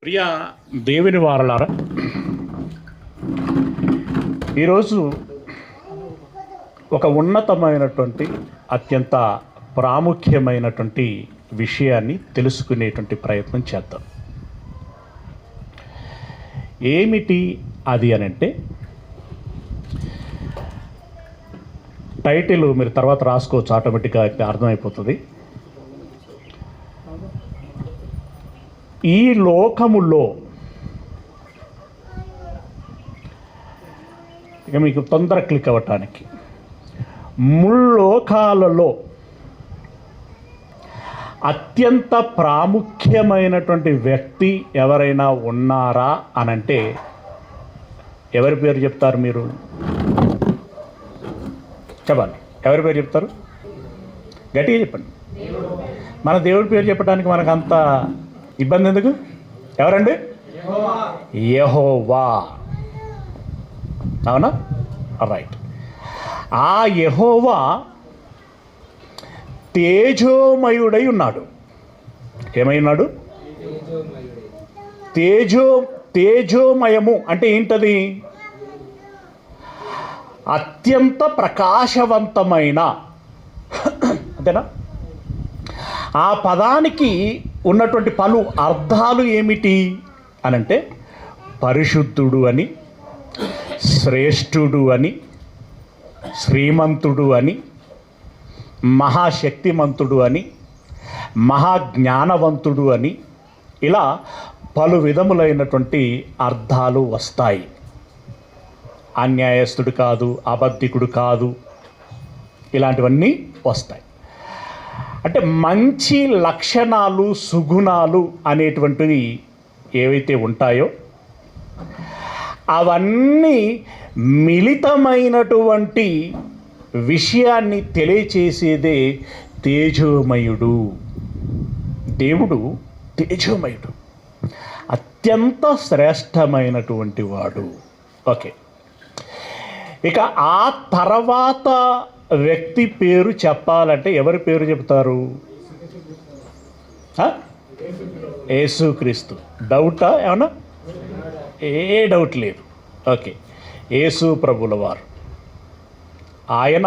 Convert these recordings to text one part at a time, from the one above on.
ప్రియ దేవుని వారలారా, ఈరోజు ఒక ఉన్నతమైనటువంటి అత్యంత ప్రాముఖ్యమైనటువంటి విషయాన్ని తెలుసుకునేటువంటి ప్రయత్నం చేద్దాం. ఏమిటి అది అనంటే, టైటిల్ మీరు తర్వాత రాసుకోవచ్చు, ఆటోమేటిక్గా అర్థమైపోతుంది. ఈ లోకములో, ఇక మీకు తొందర క్లిక్ అవ్వటానికి, ముల్లోకాలలో అత్యంత ప్రాముఖ్యమైనటువంటి వ్యక్తి ఎవరైనా ఉన్నారా అనంటే ఎవరి పేరు చెప్తారు? మీరు చెప్పాలి. ఎవరి పేరు చెప్తారు? గట్టిగా చెప్పండి. మన దేవుడి పేరు చెప్పడానికి మనకు అంత ఇబ్బంది ఎందుకు? ఎవరండి? యెహోవా. అవునా? రైట్. ఆ యెహోవా తేజోమయుడై ఉన్నాడు. ఏమై ఉన్నాడు? తేజోమయము అంటే ఏంటది? అత్యంత ప్రకాశవంతమైన, అంతేనా? ఆ పదానికి ఉన్నటువంటి పలు అర్థాలు ఏమిటి అనంటే, పరిశుద్ధుడు అని, శ్రేష్ఠుడు అని, శ్రీమంతుడు అని, మహాశక్తిమంతుడు అని, మహాజ్ఞానవంతుడు అని, ఇలా పలు విధములైనటువంటి అర్థాలు వస్తాయి. అన్యాయస్తుడు కాదు, అబద్ధికుడు కాదు, ఇలాంటివన్నీ వస్తాయి. అంటే మంచి లక్షణాలు, సుగుణాలు అనేటువంటివి ఏవైతే ఉంటాయో అవన్నీ మిళితమైనటువంటి విషయాన్ని తెలియచేసేదే తేజోమయుడు. దేవుడు తేజోమయుడు, అత్యంత శ్రేష్టమైనటువంటి వాడు. ఓకే, ఇక ఆ తర్వాత వ్యక్తి పేరు చెప్పాలంటే ఎవరి పేరు చెప్తారు? యేసుక్రీస్తు. డౌటా ఏమన్నా? ఏ డౌట్ లేదు. ఓకే, యేసు ప్రభుల వారు. ఆయన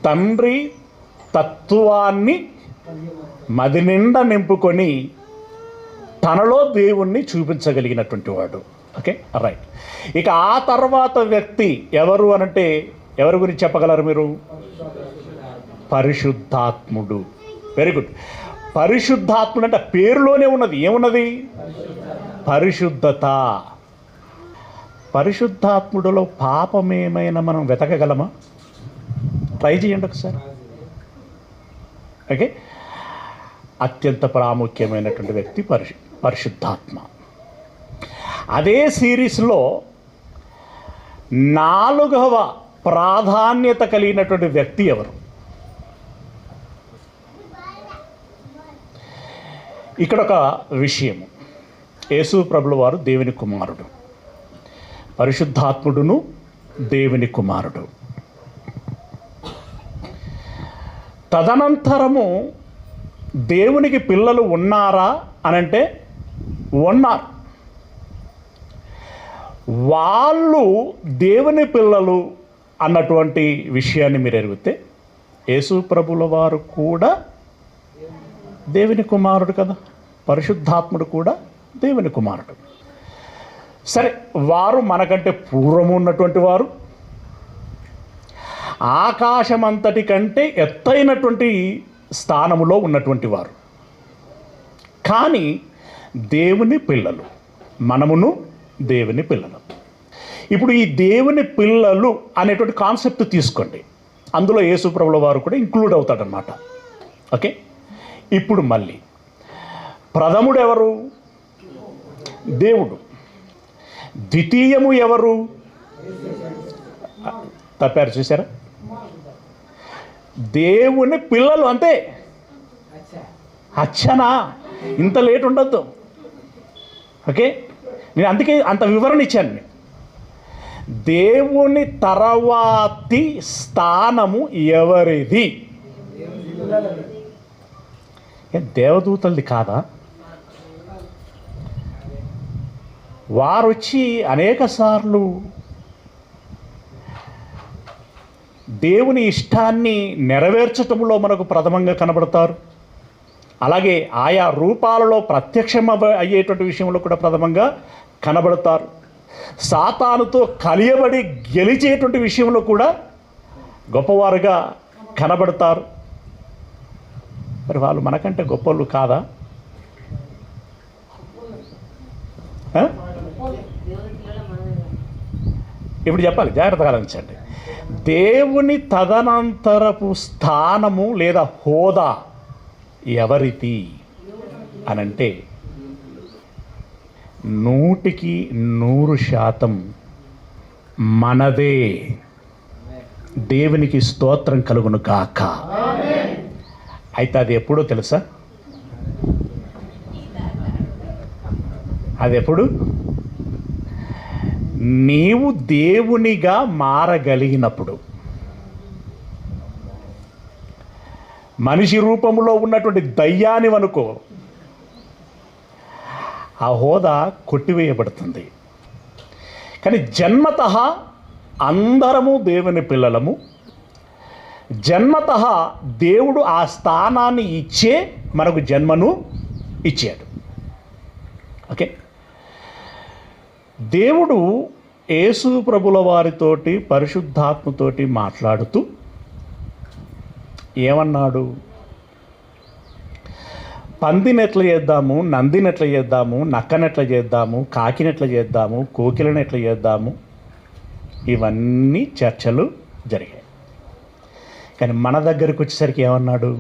తండ్రి తత్వాన్ని మది నిండా నింపుకొని తనలో దేవుణ్ణి చూపించగలిగినటువంటి వాడు. Okay, right. ఇక ఆ తర్వాత వ్యక్తి ఎవరు అనంటే ఎవరి గురించి చెప్పగలరు మీరు? పరిశుద్ధాత్ముడు. Very good. పరిశుద్ధాత్ముడు అంటే పేరులోనే ఉన్నది. ఏమున్నది? పరిశుద్ధత. పరిశుద్ధాత్ముడిలో పాపం ఏమైనా మనం వెతకగలమా? ట్రై చేయండి ఒకసారి. ఓకే, అత్యంత ప్రాముఖ్యమైనటువంటి వ్యక్తి పరిశుద్ధాత్మ. అదే సిరీస్లో 4వ ప్రాధాన్యత కలిగినటువంటి వ్యక్తి ఎవరు? ఇక్కడ ఒక విషయము, యేసు ప్రభుల వారు దేవుని కుమారుడు, పరిశుద్ధాత్ముడును దేవుని కుమారుడు. తదనంతరము దేవునికి పిల్లలు ఉన్నారా అనంటే ఉన్నారు. వాళ్ళు దేవుని పిల్లలు అన్నటువంటి విషయాన్ని మీరు ఎరిగితే, యేసు ప్రభుల వారు కూడా దేవుని కుమారుడు కదా, పరిశుద్ధాత్ముడు కూడా దేవుని కుమారుడు. సరే, వారు మనకంటే పూర్వము ఉన్నటువంటి వారు, ఆకాశమంతటి కంటే ఎత్తైనటువంటి స్థానములో ఉన్నటువంటి వారు. కానీ దేవుని పిల్లలు, మనమును దేవుని పిల్లలు. ఇప్పుడు ఈ దేవుని పిల్లలు అనేటువంటి కాన్సెప్ట్ తీసుకోండి, అందులో యేసు ప్రభుల వారు కూడా ఇంక్లూడ్ అవుతాడనమాట. ఓకే, ఇప్పుడు మళ్ళీ ప్రథముడు ఎవరు? దేవుడు. ద్వితీయము ఎవరు? తప్పారు, చూసారా? దేవుని పిల్లలు, అంతే. అచ్చనా, ఇంత లేట్ ఉండొద్దు. ఓకే, నేను అందుకే అంత వివరణ ఇచ్చాను. దేవుని తర్వాతి స్థానము ఎవరిది? దేవదూతలది కాదా? వారు వచ్చి అనేకసార్లు దేవుని ఇష్టాన్ని నెరవేర్చటంలో మనకు ప్రథమంగా కనబడతారు. అలాగే ఆయా రూపాలలో ప్రత్యక్షం అయ్యేటువంటి విషయంలో కూడా ప్రథమంగా కనబడతారు. సాతానుతో కలియబడి గెలిచేటువంటి విషయంలో కూడా గొప్పవారుగా కనబడతారు. మరి వాళ్ళు మనకంటే గొప్పలు కాదా? ఇప్పుడు చెప్పాలి, జాగ్రత్తగా ఆలోచించండి. దేవుని తదనంతరపు స్థానము లేదా హోదా ఎవరిది అనంటే 100% మనదే. దేవునికి స్తోత్రం కలుగును గాక. అయితే అది ఎప్పుడో తెలుసా? అది ఎప్పుడు? నీవు దేవునిగా మారగలిగినప్పుడు. మనిషి రూపంలో ఉన్నటువంటి దయ్యాన్ని అనుకో, ఆ హోదా కొట్టివేయబడుతుంది. కానీ జన్మతః అందరము దేవుని పిల్లలము. జన్మతః దేవుడు ఆ స్థానాన్ని ఇచ్చే మనకు జన్మను ఇచ్చాడు. ఓకే, దేవుడు యేసు ప్రభుల వారితోటి పరిశుద్ధాత్మతోటి మాట్లాడుతూ ఏమన్నాడు? పందిని ఎట్లా చేద్దాము, నందిని ఎట్లా చేద్దాము, నక్కని ఎట్లా చేద్దాము, కాకిని ఎట్లా చేద్దాము, కోకిలను ఎట్లా చేద్దాము, ఇవన్నీ చర్చలు జరిగాయి. కానీ మన దగ్గరికి వచ్చేసరికి ఏమన్నాడు?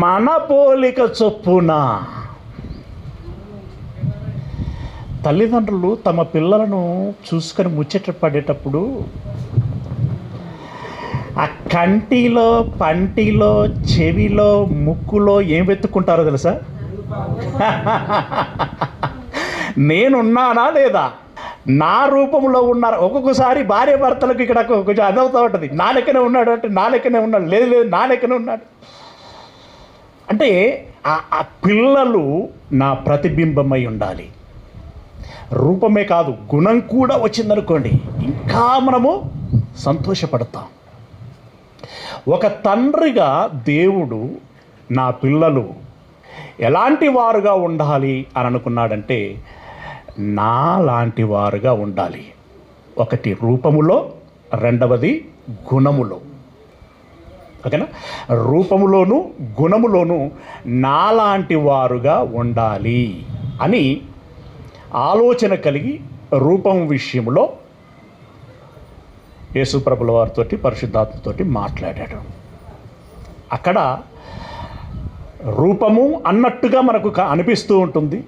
మన పోలిక చొప్పున. తల్లిదండ్రులు తమ పిల్లలను చూసుకొని ముచ్చట పడేటప్పుడు ఆ కంటిలో, పంటిలో, చెవిలో, ముక్కులో ఏం వెతుక్కుంటారో తెలుసా? నేనున్నానా లేదా, నా రూపంలో ఉన్నారు. ఒక్కొక్కసారి భార్య భర్తలకు ఇక్కడ కొంచెం అదవుతూ ఉంటుంది. నా లెక్కనే ఉన్నాడు అంటే నా లెక్కనే ఉన్నాడు, లేదు లేదు నా లెక్కనే ఉన్నాడు అంటే ఆ పిల్లలు నా ప్రతిబింబమై ఉండాలి. రూపమే కాదు, గుణం కూడా వచ్చిందనుకోండి, ఇంకా మనము సంతోషపడతాం. ఒక తండ్రిగా దేవుడు నా పిల్లలు ఎలాంటి వారుగా ఉండాలి అని అనుకున్నాడంటే, నా లాంటి వారుగా ఉండాలి. ఒకటి రూపములో, రెండవది గుణములో. ఓకేనా? రూపములోను గుణములోను నాలాంటి వారుగా ఉండాలి అని ఆలోచన కలిగి రూపం విషయంలో యేసు ప్రభుల వారితోటి పరిశుద్ధాత్మతోటి మాట్లాడాడు. అక్కడ రూపము అన్నట్టుగా మనకు అనిపిస్తూ ఉంటుంది.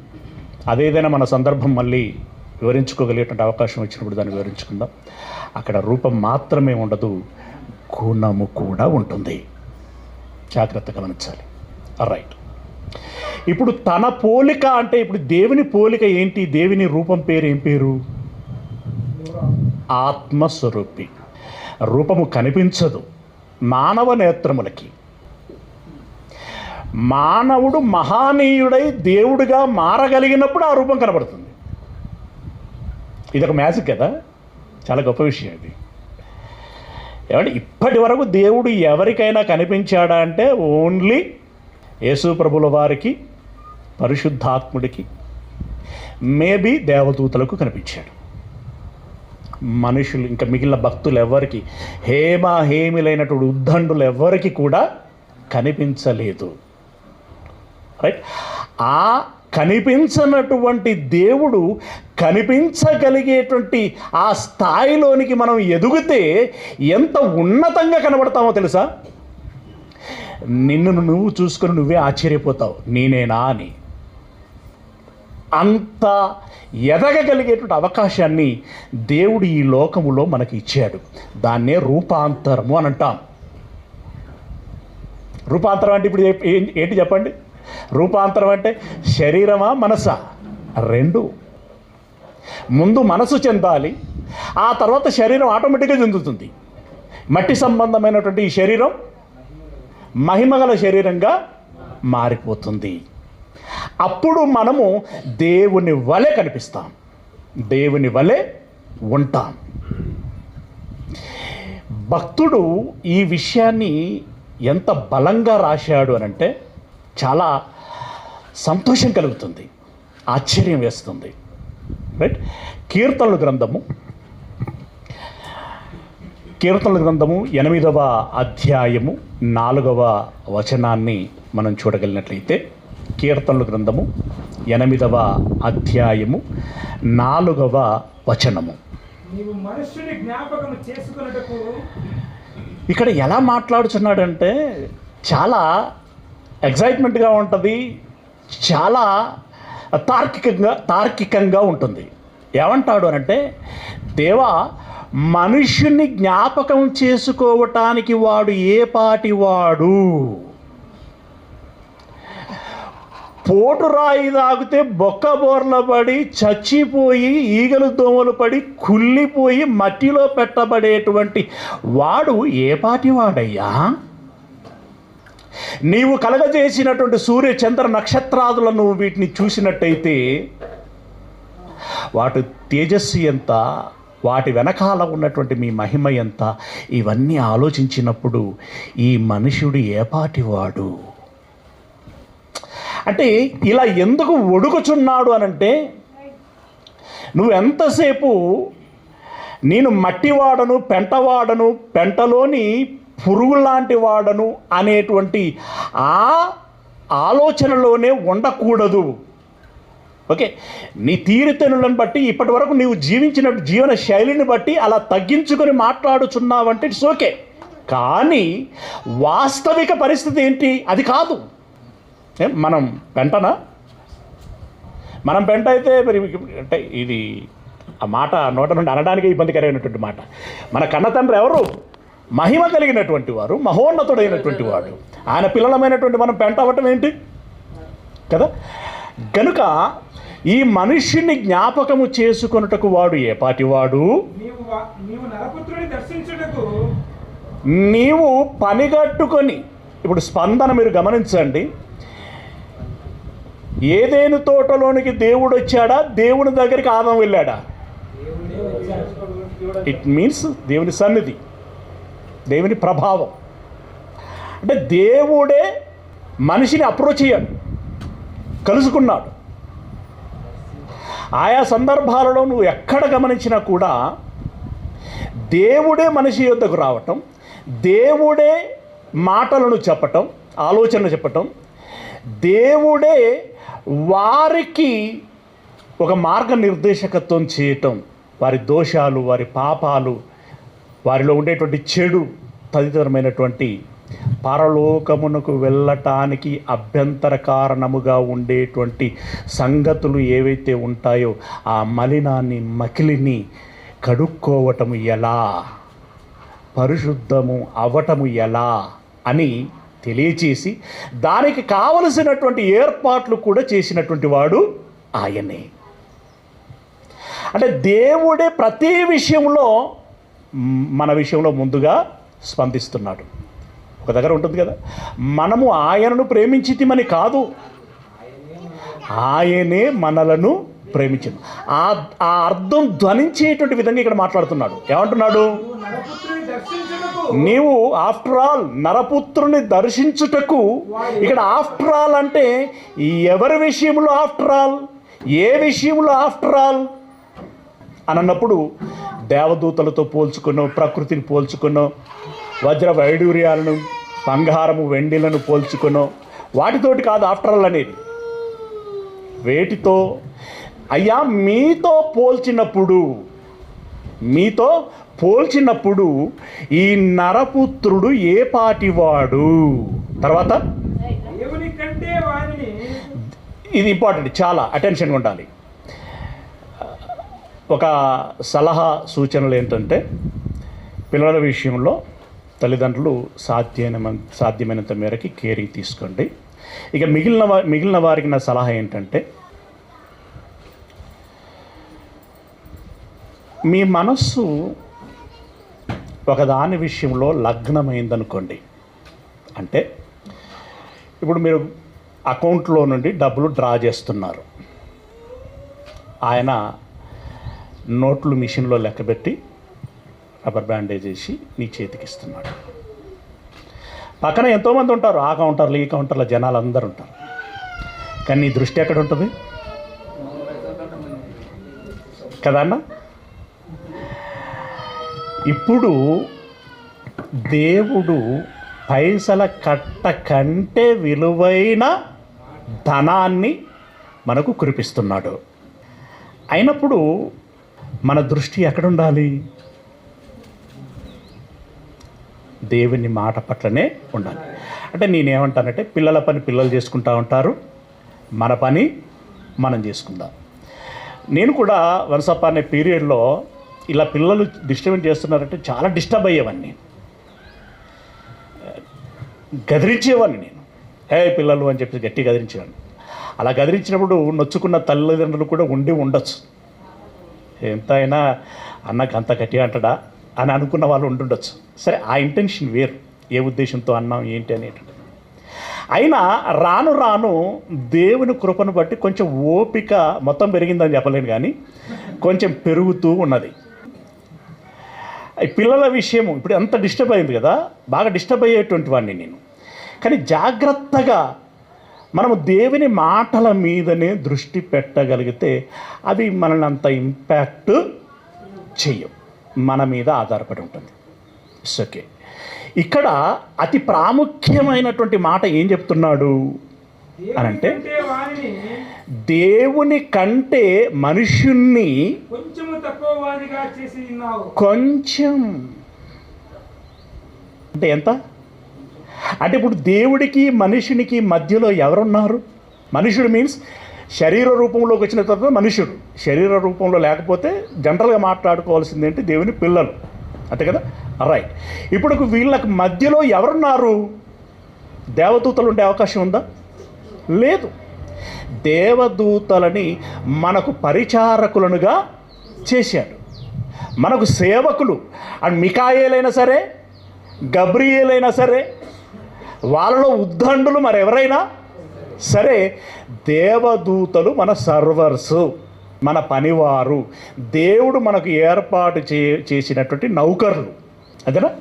అదేదైనా మన సందర్భం మళ్ళీ వివరించుకోగలిగేటువంటి అవకాశం వచ్చినప్పుడు దాన్ని వివరించుకుందాం. అక్కడ రూపం మాత్రమే ఉండదు, గుణము కూడా ఉంటుంది. జాగ్రత్తగా గమనించాలి. రైట్. ఇప్పుడు తన పోలిక అంటే, ఇప్పుడు దేవుని పోలిక ఏంటి? దేవుని రూపం పేరు ఏం పేరు? ఆత్మస్వరూపి. రూపము కనిపించదు మానవ నేత్రములకి. మానవుడు మహానీయుడై దేవుడిగా మారగలిగినప్పుడు ఆ రూపం కనబడుతుంది. ఇదొక మ్యాజిక్ కదా, చాలా గొప్ప విషయం ఇది. ఏమంటే ఇప్పటి వరకు దేవుడు ఎవరికైనా కనిపించాడా అంటే ఓన్లీ యేసు ప్రభుల వారికి, పరిశుద్ధాత్ముడికి, మేబీ దేవదూతలకు కనిపించాడు. మనుషులు ఇంకా మిగిలిన భక్తులు ఎవరికి, హేమహేమిలైనటువంటి ఉద్దండులు ఎవరికి కూడా కనిపించలేదు. రైట్. ఆ కనిపించనటువంటి దేవుడు కనిపించగలిగేటువంటి ఆ స్థాయిలోనికి మనం ఎదిగితే ఎంత ఉన్నతంగా కనబడతామో తెలుసా? నిన్ను నువ్వు చూసుకొని నువ్వే ఆశ్చర్యపోతావు, నేనేనా అని. అంత ఎదగగలిగేటువంటి అవకాశాన్ని దేవుడు ఈ లోకములో మనకి ఇచ్చాడు. దాన్నే రూపాంతరము అని అంటాం. రూపాంతరం అంటే ఇప్పుడు ఏంటి చెప్పండి? రూపాంతరం అంటే శరీరమా మనసా? రెండు. ముందు మనసు చెందాలి, ఆ తర్వాత శరీరం ఆటోమేటిక్గా చెందుతుంది. మట్టి సంబంధమైనటువంటి ఈ శరీరం మహిమగల శరీరంగా మారిపోతుంది. అప్పుడు మనము దేవుని వలె కనిపిస్తాం, దేవుని వలె ఉంటాం. భక్తుడు ఈ విషయాన్ని ఎంత బలంగా రాశాడు అనంటే చాలా సంతోషం కలుగుతుంది, ఆశ్చర్యం వేస్తుంది. రైట్. కీర్తనల గ్రంథము 8వ అధ్యాయము 4వ వచనాన్ని మనం చూడగలిగినట్లయితే, కీర్తనల గ్రంథము 8వ అధ్యాయము 4వ వచనము. నీవు మనుష్యుని జ్ఞాపకం చేసుకొనుటకు. ఇక్కడ ఎలా మాట్లాడుచున్నాడంటే చాలా ఎగ్జైట్మెంట్గా ఉంటుంది, చాలా తార్కికంగా ఉంటుంది. ఏమంటాడు అనంటే, దేవా, మనుష్యుని జ్ఞాపకం చేసుకోవటానికి వాడు ఏ పాటి వాడు? పోటు రాయి తాగితే బొక్క బోర్ల పడి చచ్చిపోయి ఈగలు దోమలు పడి కుళ్ళిపోయి మట్టిలో పెట్టబడేటువంటి వాడు ఏ పాటి వాడయ్యా? నీవు కలగజేసినటువంటి సూర్య చంద్ర నక్షత్రాదులను వీటిని చూసినట్టయితే వాటి తేజస్సు ఎంత, వాటి వెనకాల ఉన్నటువంటి మీ మహిమ ఎంత, ఇవన్నీ ఆలోచించినప్పుడు ఈ మనుషుడు ఏపాటివాడు అంటే ఇలా ఎందుకు ఒడుకుచున్నాడు అనంటే, నువ్వు ఎంతసేపు నేను మట్టివాడను, పెంటవాడను, పెంటలోని పురుగులాంటి వాడను అనేటువంటి ఆ ఆలోచనలోనే ఉండకూడదు. ఓకే, నీ తీరుతెనులను బట్టి ఇప్పటి వరకు నీవు జీవించిన జీవన శైలిని బట్టి అలా తగ్గించుకొని మాట్లాడుచున్నావంటే ఇట్స్ ఓకే. కానీ వాస్తవిక పరిస్థితి ఏంటి? అది కాదు. మనం పెంటనా? మనం పెంట అయితే మరి అంటే ఇది ఆ మాట నోట నుండి అనడానికి ఇబ్బందికరమైనటువంటి మాట. మన కన్న తండ్రి ఎవరు? మహిమ కలిగినటువంటి వారు, మహోన్నతుడైనటువంటి వాడు. ఆయన పిల్లలమైనటువంటి మనం పెంట అవ్వటం ఏంటి కదా? కనుక ఈ మనుష్యుని జ్ఞాపకము చేసుకొనుటకు వాడు ఏ పాటివాడు? నీవు పనిగట్టుకొని. ఇప్పుడు స్పందన మీరు గమనించండి. ఏదేను తోటలోనికి దేవుడు వచ్చాడా? దేవుని దగ్గరికి ఆదాము వెళ్ళాడా? ఇట్ మీన్స్ దేవుని సన్నిధి, దేవుని ప్రభావం. అంటే దేవుడే మనిషిని అప్రోచ్ అయ్యాడు, కలుసుకున్నాడు. ఆయా సందర్భాలలో నువ్వు ఎక్కడ గమనించినా కూడా దేవుడే మనిషి యొద్దకు రావటం, దేవుడే మాటలను చెప్పటం, ఆలోచనలు చెప్పటం, దేవుడే వారికి ఒక మార్గనిర్దేశకత్వం చేయటం, వారి దోషాలు, వారి పాపాలు, వారిలో ఉండేటువంటి చెడు తదితరమైనటువంటి పరలోకమునకు వెళ్ళటానికి అభ్యంతర కారణముగా ఉండేటువంటి సంగతులు ఏవైతే ఉంటాయో ఆ మలినాన్ని, మకిలిని కడుక్కోవటము ఎలా, పరిశుద్ధము అవ్వటము ఎలా అని తెలియచేసి దానికి కావలసినటువంటి ఏర్పాట్లు కూడా చేసినటువంటి వాడు ఆయనే. అంటే దేవుడే ప్రతి విషయంలో మన విషయంలో ముందుగా స్పందిస్తున్నాడు. ఒక దగ్గర ఉంటుంది కదా, మనము ఆయనను ప్రేమించితిమని కాదు, ఆయనే మనలను ప్రేమించింది. ఆ అర్థం ధ్వనించేటువంటి విధంగా ఇక్కడ మాట్లాడుతున్నాడు. ఏమంటున్నాడు? నీవు ఆఫ్టర్ ఆల్ నరపుత్రుని దర్శించుటకు. ఇక్కడ ఆఫ్టర్ ఆల్ అంటే ఎవరి విషయంలో ఆఫ్టర్ ఆల్, ఏ విషయంలో ఆఫ్టర్ ఆల్ అని అన్నప్పుడు దేవదూతలతో పోల్చుకున్నాం, ప్రకృతిని పోల్చుకున్నాం, వజ్ర వైడూర్యాలను, బంగారము వెండిలను పోల్చుకున్నాం. వాటితోటి కాదు ఆఫ్టర్ ఆల్ అనేది. వేటితో? అయ్యా, మీతో పోల్చినప్పుడు ఈ నరపుత్రుడు ఏ పాటివాడు? తర్వాత ఇది ఇంపార్టెంట్, చాలా అటెన్షన్గా ఉండాలి. ఒక సలహా సూచనలు ఏంటంటే, పిల్లల విషయంలో తల్లిదండ్రులు సాధ్యమైనంత మేరకి కేరింగ్ తీసుకోండి. ఇక మిగిలిన వారికి నా సలహా ఏంటంటే, మీ మనస్సు ఒకదాని విషయంలో లగ్నమైందనుకోండి. అంటే ఇప్పుడు మీరు అకౌంట్లో నుండి డబ్బులు డ్రా చేస్తున్నారు. ఆయన నోట్లు మిషన్లో లెక్కబెట్టి రబ్బర్ బ్యాండేజ్ వేసి నీ చేతికి ఇస్తున్నాడు. పక్కన ఎంతోమంది ఉంటారు, ఆ కౌంటర్లు ఈ కౌంటర్ల జనాలు అందరూ ఉంటారు. కానీ నీ దృష్టి ఎక్కడ ఉంటుంది కదా అన్న? ఇప్పుడు దేవుడు పైసల కట్ట కంటే విలువైన ధనాన్ని మనకు కురిపిస్తున్నాడు. అయినప్పుడు మన దృష్టి ఎక్కడుండాలి? దేవుని మాట పట్లనే ఉండాలి. అంటే నేనేమంటానంటే, పిల్లల పని పిల్లలు చేసుకుంటూ ఉంటారు, మన పని మనం చేసుకుందాం. నేను కూడా వన్స్ అపాన్ ఏ పీరియడ్లో ఇలా పిల్లలు డిస్టర్బెన్స్ చేస్తున్నారంటే చాలా డిస్టర్బ్ అయ్యేవాడిని, గదిరించేవాడిని. నేను పిల్లలు అని చెప్పి గట్టి గదిరించేవాడిని. అలా గదిరించినప్పుడు నొచ్చుకున్న తల్లిదండ్రులు కూడా ఉండొచ్చు. ఎంత అయినా అన్నకు అంత గట్టిగా అంటాడా అని అనుకున్న వాళ్ళు ఉండుండొచ్చు. సరే, ఆ ఇంటెన్షన్ వేరు, ఏ ఉద్దేశంతో అన్నాం ఏంటి అనేటువంటి. అయినా రాను రాను దేవుని కృపను బట్టి కొంచెం ఓపిక మొత్తం పెరిగిందని చెప్పలేను, కానీ కొంచెం పెరుగుతూ ఉన్నది. పిల్లల విషయం ఇప్పుడు అంత డిస్టర్బ్ అయింది కదా, బాగా డిస్టర్బ్ అయ్యేటువంటి వాడిని నేను. కానీ జాగ్రత్తగా మనము దేవుని మాటల మీదనే దృష్టి పెట్టగలిగితే అవి మనల్ని అంత ఇంపాక్ట్ చెయ్యం, మన మీద ఆధారపడి ఉంటుంది. It's okay. ఇక్కడ అతి ప్రాముఖ్యమైనటువంటి మాట ఏం చెప్తున్నాడు అనంటే, దేవుని కంటే మనుషుణ్ణి కొంచెం అంటే ఎంత అంటే, ఇప్పుడు దేవుడికి మనుషునికి మధ్యలో ఎవరున్నారు? మనుషుడు మీన్స్ శరీర రూపంలోకి వచ్చిన తర్వాత మనుషుడు. శరీర రూపంలో లేకపోతే జనరల్గా మాట్లాడుకోవాల్సింది ఏంటి? దేవుని పిల్లలు, అంతే కదా? రైట్. ఇప్పుడు వీళ్ళకి మధ్యలో ఎవరున్నారు? దేవదూతలు ఉండే అవకాశం ఉందా? లేదు. దేవదూతలని మనకు పరిచారకులనుగా చేశాడు, మనకు సేవకులు. అండ్ మికాయేలైనా సరే, గబ్రియేలైనా సరే, వాళ్ళలో ఉద్దండులు మరెవరైనా సరే, దేవదూతలు మన సర్వర్సు, మన పనివారు, దేవుడు మనకు ఏర్పాటు చేసినటువంటి నౌకర్లు. అదేనా?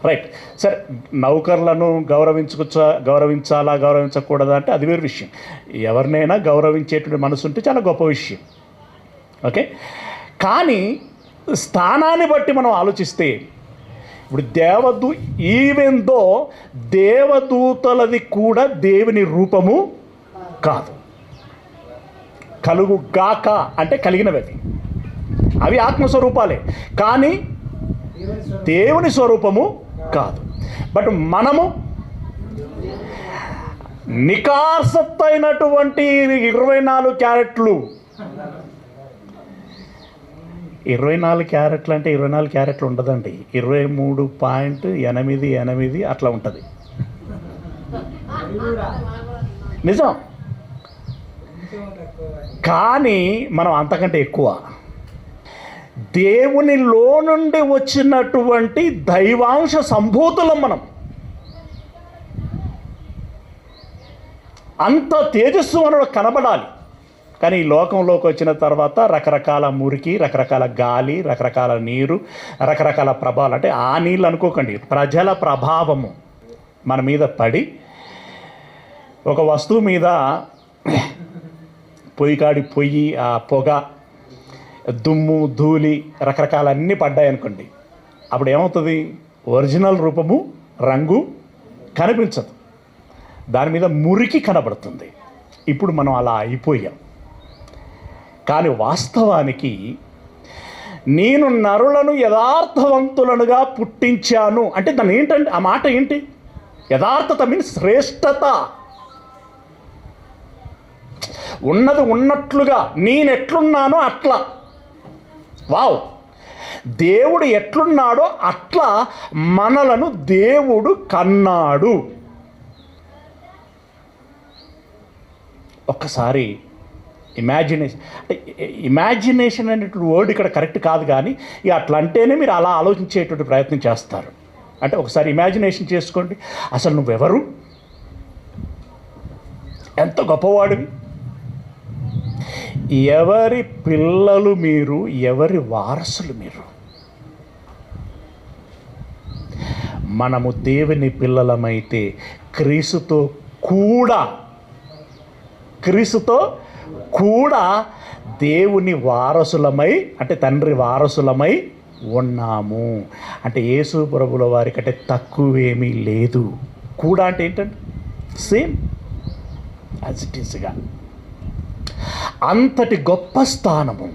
రైట్. సరే, నౌకర్లను గౌరవించాలా గౌరవించకూడదా అంటే అది వేరు విషయం. ఎవరినైనా గౌరవించేటువంటి మనసు ఉంటే చాలా గొప్ప విషయం. ఓకే. కానీ స్థానాన్ని బట్టి మనం ఆలోచిస్తే, ఇప్పుడు ఈవెందో దేవదూతలది కూడా దేవుని రూపము కాదు. కలుగు గాక అంటే కలిగినవి, అవి ఆత్మస్వరూపాలే, కానీ దేవుని స్వరూపము కాదు. బట్ మనము నికార్సత్తైనటువంటి 24 క్యారెట్లు, 24 క్యారెట్లు అంటే 24 క్యారెట్లు ఉండదండి, 23.88 అట్లా ఉంటుంది. నిజం. కానీ మనం అంతకంటే ఎక్కువ దేవునిలో నుండి వచ్చినటువంటి దైవాంశ సంభూతులం మనం. అంత తేజస్సు మనలో కనబడాలి. కానీ ఈ లోకంలోకి వచ్చిన తర్వాత రకరకాల మురికి, రకరకాల గాలి, రకరకాల నీరు, రకరకాల ప్రభావాలు, అంటే ఆ నీళ్ళు అనుకోకండి, ప్రజల ప్రభావము మన మీద పడి, ఒక వస్తువు మీద పొయ్యి, ఆ పొగ, దుమ్ము, ధూళి, రకరకాల అన్నీ పడ్డాయి అనుకోండి. అప్పుడు ఏమవుతుంది? ఒరిజినల్ రూపము, రంగు కనిపించదు, దాని మీద మురికి కనబడుతుంది. ఇప్పుడు మనం అలా అయిపోయాం. కానీ వాస్తవానికి నేను నరులను యథార్థవంతులనుగా పుట్టించాను అంటే దాన్ని ఏంటంటే, ఆ మాట ఏంటి? యథార్థత మీన్స్ శ్రేష్టత. ఉన్నది ఉన్నట్లుగా నేనెట్లున్నానో అట్లా. వావ్! దేవుడు ఎట్లున్నాడో అట్లా మనలను దేవుడు కన్నాడు. ఒక్కసారి ఇమాజినేషన్ అనేటువంటి వర్డ్ ఇక్కడ కరెక్ట్ కాదు, కానీ ఇక అట్లా అంటేనే మీరు అలా ఆలోచించేటువంటి ప్రయత్నం చేస్తారు. అంటే ఒకసారి ఇమాజినేషన్ చేసుకోండి, అసలు నువ్వెవరు? ఎంత గొప్పవాడివి. ఎవరి పిల్లలు మీరు, ఎవరి వారసులు మీరు? మనము దేవుని పిల్లలమైతే క్రీస్తుతో కూడా దేవుని వారసులమై, అంటే తండ్రి వారసులమై ఉన్నాము. అంటే యేసు ప్రభుల వారి కంటే తక్కువేమీ లేదు. కూడా అంటే ఏంటంటే సేమ్ యాజ్ ఇట్ ఈస్గా, అంతటి గొప్ప స్థానము.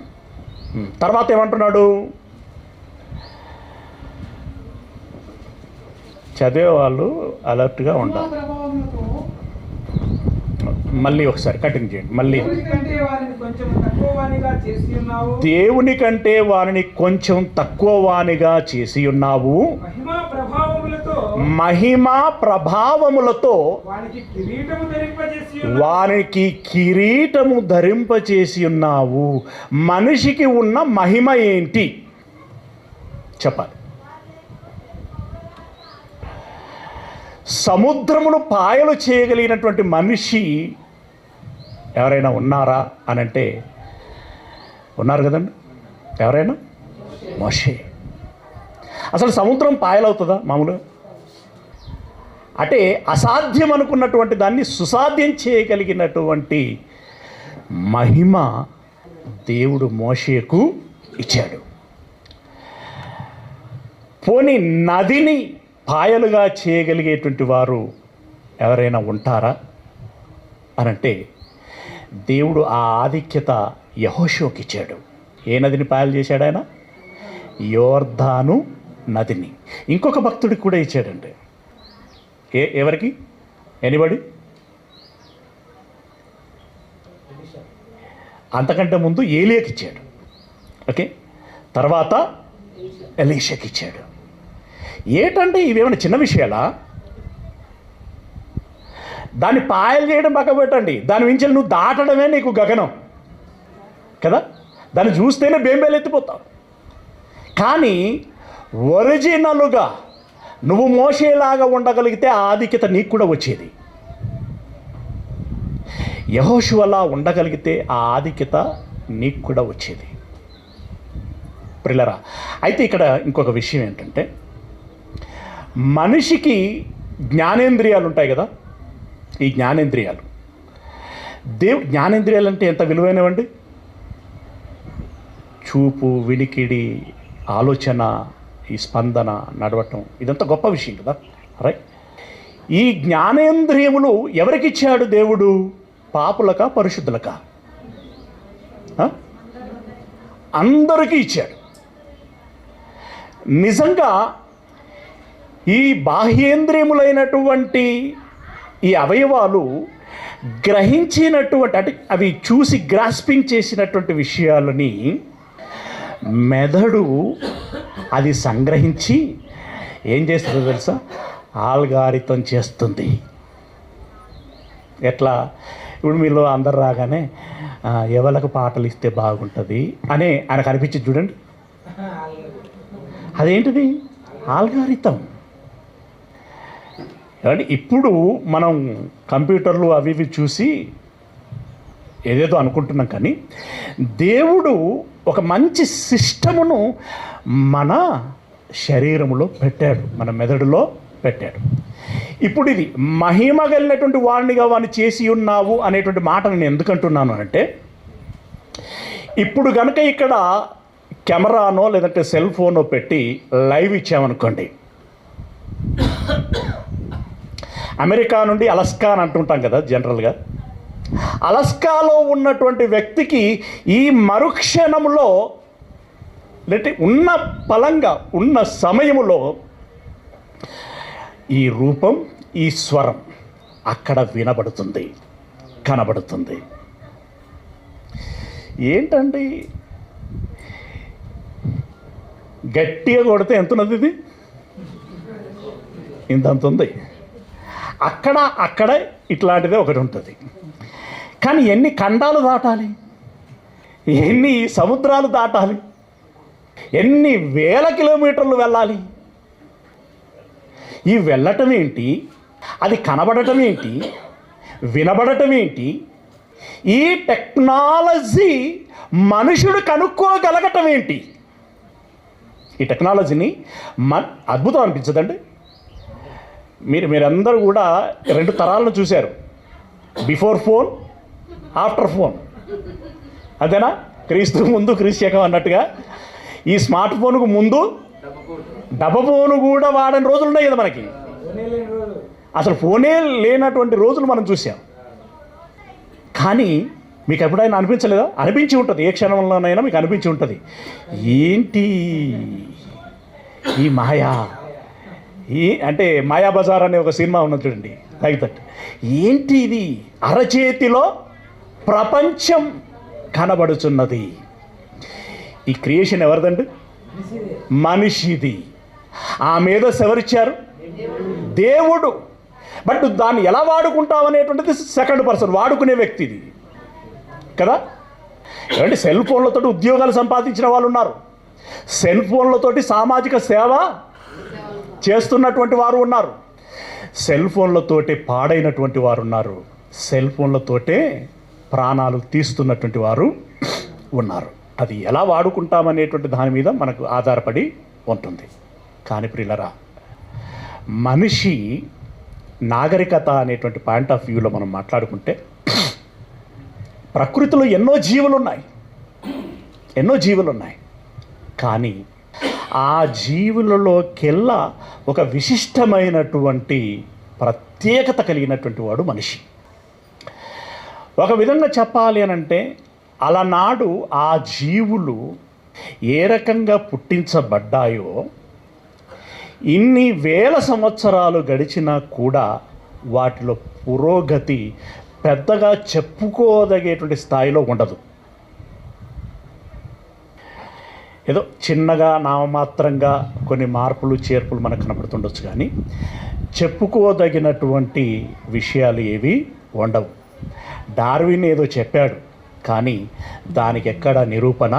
తర్వాత ఏమంటున్నాడు? చదివేవాళ్ళు అలర్ట్గా ఉండాలి. మళ్ళీ ఒకసారి కటింగ్ చేయండి. మళ్ళీ దేవుని కంటే వారిని కొంచెం తక్కువ వానిగా చేసి ఉన్నావు, మహిమా ప్రభావములతో వారికి కిరీటము ధరింపచేసి ఉన్నావు. మనిషికి ఉన్న మహిమ ఏంటి చెప్పాలి. సముద్రమును పాయలు చేయగలిగినటువంటి మనిషి ఎవరైనా ఉన్నారా అని అంటే ఉన్నారు కదండి. ఎవరైనా? మోషే. అసలు సముద్రం పాయలవుతుందా మామూలుగా? అంటే అసాధ్యం అనుకున్నటువంటి దాన్ని సుసాధ్యం చేయగలిగినటువంటి మహిమ దేవుడు మోషేకు ఇచ్చాడు. పోనీ నదిని పాయలుగా చేయగలిగేటువంటి వారు ఎవరైనా ఉంటారా అనంటే దేవుడు ఆ ఆధిక్యత యెహోషువకి ఇచ్చాడు. ఏ నదిని పాయలు చేశాడు ఆయన? యోర్దాను నదిని. ఇంకొక భక్తుడికి కూడా ఇచ్చాడండి. ఎవరికి? ఎనిబడి? అంతకంటే ముందు ఏలియాకి ఇచ్చాడు. ఓకే, తర్వాత ఎలీషాకి ఇచ్చాడు. ఏటంటే ఇవేమైనా చిన్న విషయాలా? దాన్ని పాయలు చేయడం పక్క పెట్టండి, దాని మించి నువ్వు దాటడమే నీకు గగనం కదా. దాన్ని చూస్తేనే బేంబేలు ఎత్తిపోతావు. కానీ ఒరిజినల్గా నువ్వు మోషేలాగా ఉండగలిగితే ఆ ఆధిక్యత నీకు కూడా వచ్చేది. యెహోషువలా ఉండగలిగితే ఆ ఆధిక్యత నీకు కూడా వచ్చేది. ప్రియులారా, అయితే ఇక్కడ ఇంకొక విషయం ఏంటంటే, మనిషికి జ్ఞానేంద్రియాలు ఉంటాయి కదా. ఈ జ్ఞానేంద్రియాలు, జ్ఞానేంద్రియాలు అంటే ఎంత విలువైనవండి. చూపు, వినికిడి, ఆలోచన, ఈ స్పందన, నడవటం, ఇదంతా గొప్ప విషయం కదా. రైట్. ఈ జ్ఞానేంద్రియములు ఎవరికి ఇచ్చాడు దేవుడు? పాపులకా పరిశుద్ధులకా? అందరికీ ఇచ్చాడు. నిజంగా ఈ బాహ్యేంద్రియములైనటువంటి ఈ అవయవాలు గ్రహించినటువంటి, అంటే అవి చూసి గ్రాస్పింగ్ చేసినటువంటి విషయాలని మెదడు అది సంగ్రహించి ఏం చేస్తుందో తెలుసా? ఆల్గారితం చేస్తుంది. ఎట్లా? ఇప్పుడు మీలో అందరు రాగానే ఎవరికి పాటలు ఇస్తే బాగుంటుంది అని ఆయనకు అనిపించింది చూడండి. అదేంటిది? ఆల్గారితం. ఏమంటే ఇప్పుడు మనం కంప్యూటర్లు అవి ఇవి చూసి ఏదేదో అనుకుంటున్నాం, కానీ దేవుడు ఒక మంచి సిస్టమును మన శరీరములో పెట్టాడు, మన మెదడులో పెట్టాడు. ఇప్పుడు ఇది మహిమ కలిగినటువంటి వాడినిగా వాడిని చేసి ఉన్నావు అనేటువంటి మాట నేను ఎందుకంటున్నాను అంటే, ఇప్పుడు కనుక ఇక్కడ కెమెరానో లేదంటే సెల్ ఫోనో పెట్టి లైవ్ ఇచ్చామనుకోండి, అమెరికా నుండి అలస్కా అని అంటుంటాం కదా జనరల్గా, అలస్కాలో ఉన్నటువంటి వ్యక్తికి ఈ మరుక్షణంలో లేదంటే ఉన్న పలంగా ఉన్న సమయములో ఈ రూపం, ఈ స్వరం అక్కడ వినబడుతుంది, కనబడుతుంది. ఏంటండి గట్టిగా కొడితే ఎంత ఉన్నది? ఇది ఇంతంత ఉంది. అక్కడ ఇట్లాంటిదే ఒకటి ఉంటుంది. కానీ ఎన్ని ఖండాలు దాటాలి, ఎన్ని సముద్రాలు దాటాలి, ఎన్ని వేల కిలోమీటర్లు వెళ్ళాలి. ఈ వెళ్ళటం ఏంటి, అది కనబడటం ఏంటి, వినబడటం ఏంటి? ఈ టెక్నాలజీ మనుషుడు కనుక్కోగలగటం ఏంటి? ఈ టెక్నాలజీని అద్భుతం అనిపించదండి? మీరందరూ కూడా 2 తరాలను చూశారు, బిఫోర్ ఫోన్, ఆఫ్టర్ ఫోన్. అదేనా? క్రీస్తు ముందు క్రీస్తు శకం అన్నట్టుగా ఈ స్మార్ట్ ఫోన్కు ముందు డబ్బ ఫోను కూడా వాడని రోజులు ఉన్నాయి కదా మనకి. అసలు ఫోనే లేనటువంటి రోజులు మనం చూసాం. కానీ మీకు ఎప్పుడైనా అనిపించలేదా? అనిపించి ఉంటుంది, ఏ క్షణంలోనైనా మీకు అనిపించి ఉంటుంది, ఏంటి ఈ మాయా, అంటే మాయాబజార్ అనే ఒక సినిమా ఉన్నది చూడండి, లైక్ దట్. ఏంటి ఇది? అరచేతిలో ప్రపంచం కనబడుచున్నది. ఈ క్రియేషన్ ఎవరిదండి? మనిషిది. ఆ మేధస్సు ఎవరిచ్చారు? దేవుడు. బట్ దాన్ని ఎలా వాడుకుంటాం అనేటువంటిది సెకండ్ పర్సన్, వాడుకునే వ్యక్తిది కదా. ఏమంటే సెల్ ఫోన్లతో ఉద్యోగాలు సంపాదించిన వాళ్ళు ఉన్నారు, సెల్ ఫోన్లతోటి సామాజిక సేవ చేస్తున్నటువంటి వారు ఉన్నారు, సెల్ ఫోన్లతోటి పాడైనటువంటి వారు ఉన్నారు, సెల్ ఫోన్లతోటే ప్రాణాలు తీస్తున్నటువంటి వారు ఉన్నారు. అది ఎలా వాడుకుంటామనేటువంటి దాని మీద మనకు ఆధారపడి ఉంటుంది. కానీ ప్రియులరా, మనిషి నాగరికత అనేటువంటి పాయింట్ ఆఫ్ వ్యూలో మనం మాట్లాడుకుంటే ప్రకృతిలో ఎన్నో జీవులు ఉన్నాయి. కానీ ఆ జీవులలోకెల్లా ఒక విశిష్టమైనటువంటి ప్రత్యేకత కలిగినటువంటి వాడు మనిషి. ఒక విధంగా చెప్పాలి అనంటే, అలనాడు ఆ జీవులు ఏ రకంగా పుట్టించబడ్డాయో ఇన్ని వేల సంవత్సరాలు గడిచినా కూడా వాటిలో పురోగతి పెద్దగా చెప్పుకోదగేటువంటి స్థాయిలో ఉండదు. ఏదో చిన్నగా నామమాత్రంగా కొన్ని మార్పులు చేర్పులు మనకు కనబడుతుండొచ్చు, కానీ చెప్పుకోదగినటువంటి విషయాలు ఏవి ఉండవు. డార్విన్ ఏదో చెప్పాడు, కానీ దానికి ఎక్కడ నిరూపణ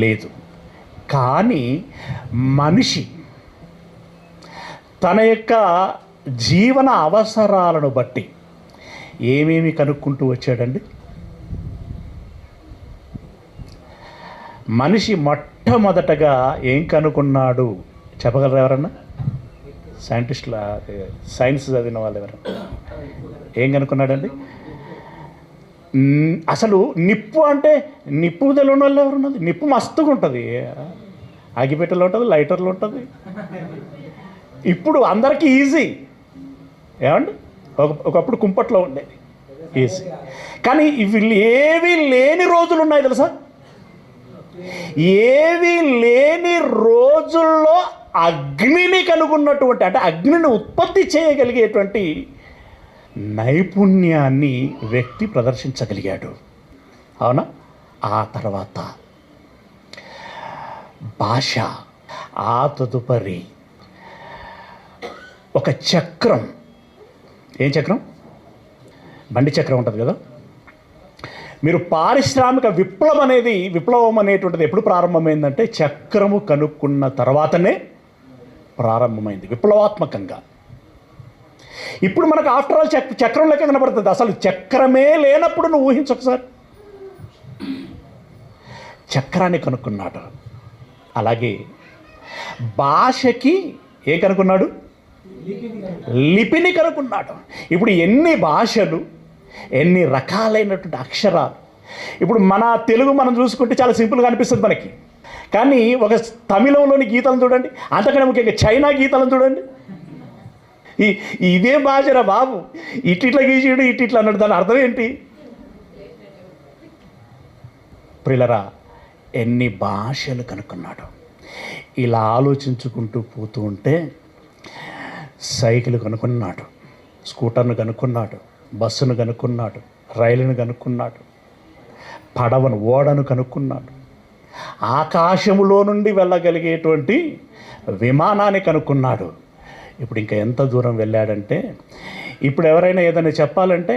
లేదు. కానీ మనిషి తన యొక్క జీవన అవసరాలను బట్టి ఏమేమి కనుక్కుంటూ వచ్చాడండి? మనిషి మొట్టమొదటగా ఏం కనుక్కున్నాడు చెప్పగలరు ఎవరన్నా? సైంటిస్టుల, సైన్స్ చదివిన వాళ్ళు ఎవరన్నా ఏం కనుక్కున్నాడండి? అసలు నిప్పు అంటే నిప్పు తెలియని వాళ్ళు ఎవరున్నది? నిప్పు మస్తుగా ఉంటుంది, అగిపెట్టెలో ఉంటుంది, లైటర్లో ఉంటుంది. ఇప్పుడు అందరికీ ఈజీ, ఏమండి? ఒకప్పుడు కుంపట్లో ఉండేది ఈజీ. కానీ ఇవి ఏవి లేని రోజులు ఉన్నాయి తెలుసా? ఏవి లేని రోజుల్లో అగ్నిని కనుగొన్నటువంటి, అంటే అగ్నిని ఉత్పత్తి చేయగలిగేటువంటి నైపుణ్యాన్ని వ్యక్తి ప్రదర్శించగలిగాడు. అవునా? ఆ తర్వాత భాష, ఆ తదుపరి ఒక చక్రం. ఏం చక్రం? బండి చక్రం ఉంటుంది కదా. మీరు పారిశ్రామిక విప్లవం అనేటువంటిది ఎప్పుడు ప్రారంభమైందంటే చక్రము కనుక్కున్న తర్వాతనే ప్రారంభమైంది విప్లవాత్మకంగా. ఇప్పుడు మనకు ఆఫ్టర్ ఆల్ చక్రం లెక్క కనబడుతుంది. అసలు చక్రమే లేనప్పుడు నువ్వు ఊహించొకసారి. చక్రాన్ని కనుక్కున్నాడు. అలాగే భాషకి ఏం కనుక్కున్నాడు? లిపిని కనుక్కున్నాడు. ఇప్పుడు ఎన్ని భాషలు, ఎన్ని రకాలైనటువంటి అక్షరాలు. ఇప్పుడు మన తెలుగు మనం చూసుకుంటే చాలా సింపుల్గా అనిపిస్తుంది మనకి, కానీ ఒక తమిళంలోని గీతాలను చూడండి, అంతకంటే ముఖ్యంగా చైనా గీతాలను చూడండి. ఇదే భాషరా బాబు, ఇట్లా గీసాడు, ఇట్లా అన్నాడు, దాని అర్థం ఏంటి? ప్రియులరా, ఎన్ని భాషలు కనుక్కున్నాడు. ఇలా ఆలోచించుకుంటూ పోతూ ఉంటే సైకిల్ కనుక్కున్నాడు, స్కూటర్ను కనుక్కున్నాడు, బస్సును కనుక్కున్నాడు, రైలును కనుక్కున్నాడు, పడవను, ఓడను కనుక్కున్నాడు, ఆకాశములో నుండి వెళ్ళగలిగేటువంటి విమానాన్ని కనుక్కున్నాడు. ఇప్పుడు ఇంకా ఎంత దూరం వెళ్ళాడంటే, ఇప్పుడు ఎవరైనా ఏదైనా చెప్పాలంటే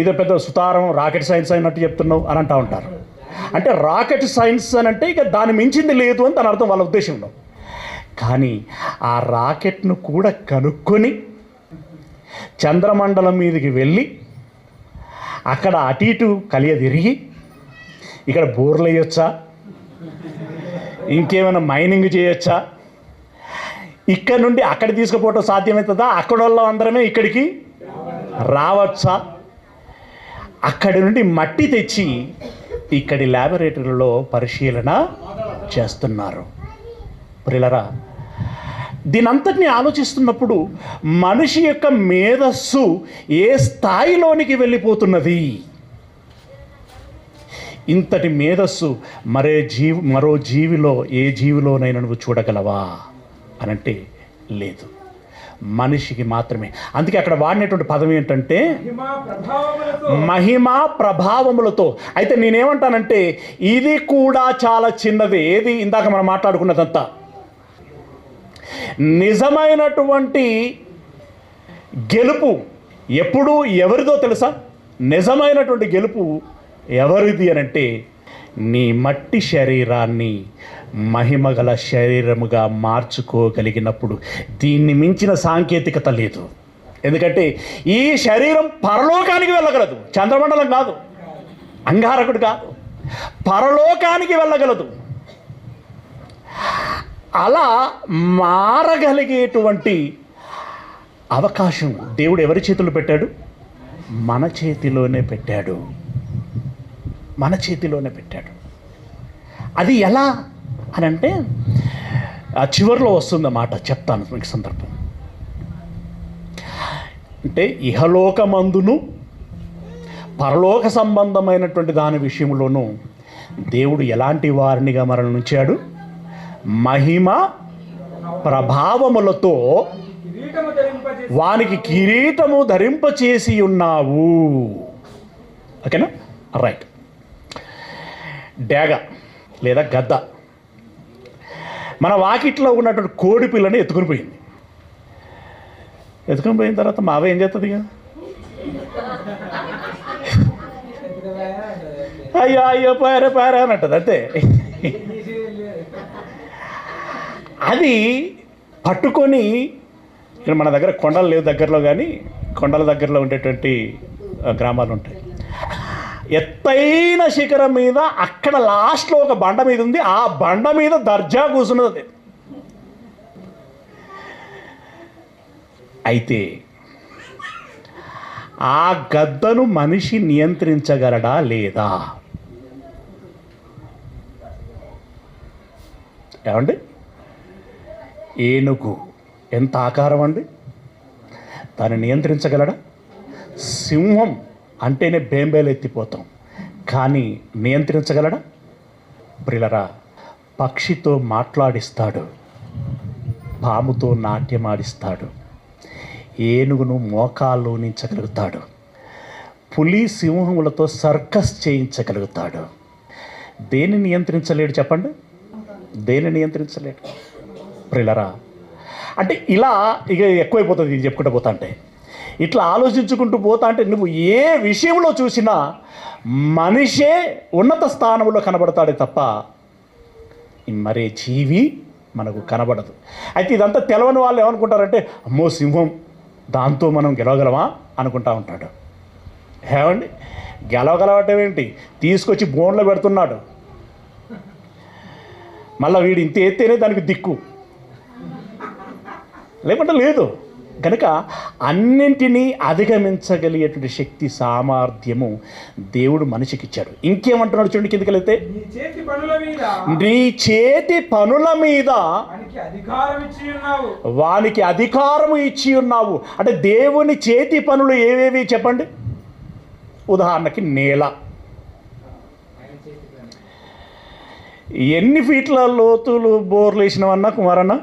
ఇదో పెద్ద సుతారం రాకెట్ సైన్స్ అయినట్టు చెప్తున్నావు అని అంటూ ఉంటారు. అంటే రాకెట్ సైన్స్ అని అంటే ఇక దాని మించింది లేదు అని తన అర్థం, వాళ్ళ ఉద్దేశంలో. కానీ ఆ రాకెట్ను కూడా కనుక్కొని చంద్రమండలం మీదకి వెళ్ళి అక్కడ అటు ఇటు కలియ తిరిగి ఇక్కడ బోర్లు వేయొచ్చా, ఇంకేమైనా మైనింగ్ చేయొచ్చా, ఇక్కడ నుండి అక్కడ తీసుకుపోవటం సాధ్యమవుతుందా, అక్కడ వాళ్ళం అందరమే ఇక్కడికి రావచ్చా, అక్కడి నుండి మట్టి తెచ్చి ఇక్కడి ల్యాబొరేటరీలో పరిశీలన చేస్తున్నారు. ప్రియులారా, దీనంతటిని ఆలోచిస్తున్నప్పుడు మనిషి యొక్క మేధస్సు ఏ స్థాయిలోనికి వెళ్ళిపోతున్నది? ఇంతటి మేధస్సు మరో జీవిలో ఏ జీవిలోనైనా నువ్వు చూడగలవా అనంటే లేదు, మనిషికి మాత్రమే. అందుకే అక్కడ వాడినటువంటి పదం ఏంటంటే మహిమా ప్రభావములతో. అయితే నేనేమంటానంటే ఇది కూడా చాలా చిన్నది. ఏది ఇందాక మనం మాట్లాడుకున్నదంతా నిజమైనటువంటి గెలుపు ఎప్పుడు ఎవరిదో తెలుసా? నిజమైనటువంటి గెలుపు ఎవరిది అనంటే నీ మట్టి శరీరాన్ని మహిమగల శరీరముగా మార్చుకోగలిగినప్పుడు. దీన్ని మించిన సాంకేతికత లేదు. ఎందుకంటే ఈ శరీరం పరలోకానికి వెళ్ళగలదు, చంద్రమండలం కాదు, అంగారకుడు కాదు, పరలోకానికి వెళ్ళగలదు. అలా మారగలిగేటువంటి అవకాశం దేవుడు ఎవరి చేతుల్లో పెట్టాడు? మన చేతిలోనే పెట్టాడు, మన చేతిలోనే పెట్టాడు. అది ఎలా అని అంటే చివరిలో వస్తుంది మాట, చెప్తాను మీకు సందర్భం. అంటే ఇహలోకమందును పరలోక సంబంధమైనటువంటి దాని విషయంలోనూ దేవుడు ఎలాంటి వారినిగా మనల్ని ఉంచాడు? మహిమ ప్రభావములతో వానికి కిరీటము ధరింపచేసి ఉన్నావు. ఓకేనా? రైట్. డేగ లేదా గద్ద మన వాకిట్లో ఉన్నటువంటి కోడి పిల్లని ఎత్తుకుని పోయింది. ఎత్తుకుని పోయిన తర్వాత మా అవ్వ ఏం చేస్తుంది? ఇక అయ్యో అయ్యో పారే పారే అని అంటది అంతే. అది పట్టుకొని, ఇక్కడ మన దగ్గర కొండలు లేవు దగ్గరలో, కానీ కొండల దగ్గరలో ఉండేటువంటి గ్రామాలు ఉంటాయి. ఎత్తైన శిఖరం మీద అక్కడ లాస్ట్లో ఒక బండ మీద ఉంది, ఆ బండ మీద దర్జా కూర్చున్నది. అయితే ఆ గద్దను మనిషి నియంత్రించగలడా లేదా? ఏమండి? ఏనుగు ఎంత ఆకారం అండి, దాన్ని నియంత్రించగలడా? సింహం అంటేనే బేంబేలు ఎత్తిపోతాం, కానీ నియంత్రించగలడా? ప్రియులారా, పక్షితో మాట్లాడిస్తాడు, పాముతో నాట్యమాడిస్తాడు, ఏనుగును మోకాళ్ళు నించగలుగుతాడు, పులి సింహములతో సర్కస్ చేయించగలుగుతాడు. దేన్ని నియంత్రించలేడు చెప్పండి? దేన్ని నియంత్రించలేడు? ప్రియులారా, అంటే ఇలా ఇక ఎక్కువైపోతుంది ఇది చెప్పుకుంటూ పోతా అంటే. ఇట్లా ఆలోచించుకుంటూ పోతా అంటే నువ్వు ఏ విషయంలో చూసినా మనిషే ఉన్నత స్థానంలో కనబడతాడే తప్ప మరే జీవి మనకు కనబడదు. అయితే ఇదంతా తెలవని వాళ్ళు ఏమనుకుంటారంటే, అమ్మో సింహం, దాంతో మనం గెలవగలమా అనుకుంటా ఉంటాడు. ఏమండి? గెలవగలవటం ఏంటి? తీసుకొచ్చి బోన్లో పెడుతున్నాడు. మళ్ళీ వీడు ఇంత ఎత్తేనే దానికి దిక్కు, లేకుంటే లేదు. కనుక అన్నింటినీ అధిగమించగలిగేటువంటి శక్తి సామర్థ్యము దేవుడు మనిషికి ఇచ్చాడు. ఇంకేమంటున్నాడు చూడండి, కిందకి వెళ్తే, నీ చేతి పనుల మీద వానికి అధికారము ఇచ్చి ఉన్నావు. అంటే దేవుని చేతి పనులు ఏవేవి చెప్పండి? ఉదాహరణకి నేల. ఎన్ని ఫీట్ల లోతులు బోర్లు వేసినవన్నా కుమారన్న?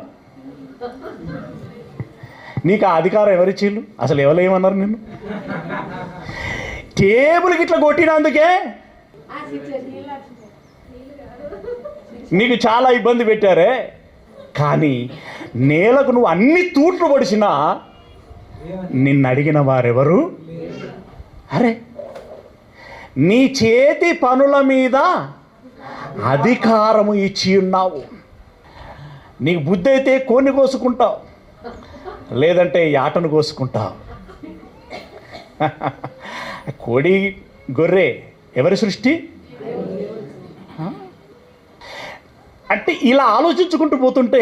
నీకు ఆ అధికారం ఎవరిచ్చిళ్ళు? అసలు ఎవరేమన్నారు నిన్ను? టేబుల్కి ఇట్లా కొట్టినందుకే నీకు చాలా ఇబ్బంది పెట్టారే, కానీ నేలకు నువ్వు అన్ని తూట్లు పొడిచినా నిన్ను అడిగిన వారెవరు? అరే, నీ చేతి పనుల మీద అధికారము ఇచ్చి ఉన్నావు. నీకు బుద్ధి అయితే కోన్ని కోసుకుంటావు, లేదంటే యాటను కోసుకుంటావు. కోడి గొర్రె ఎవరి సృష్టి? అంటే ఇలా ఆలోచించుకుంటూ పోతుంటే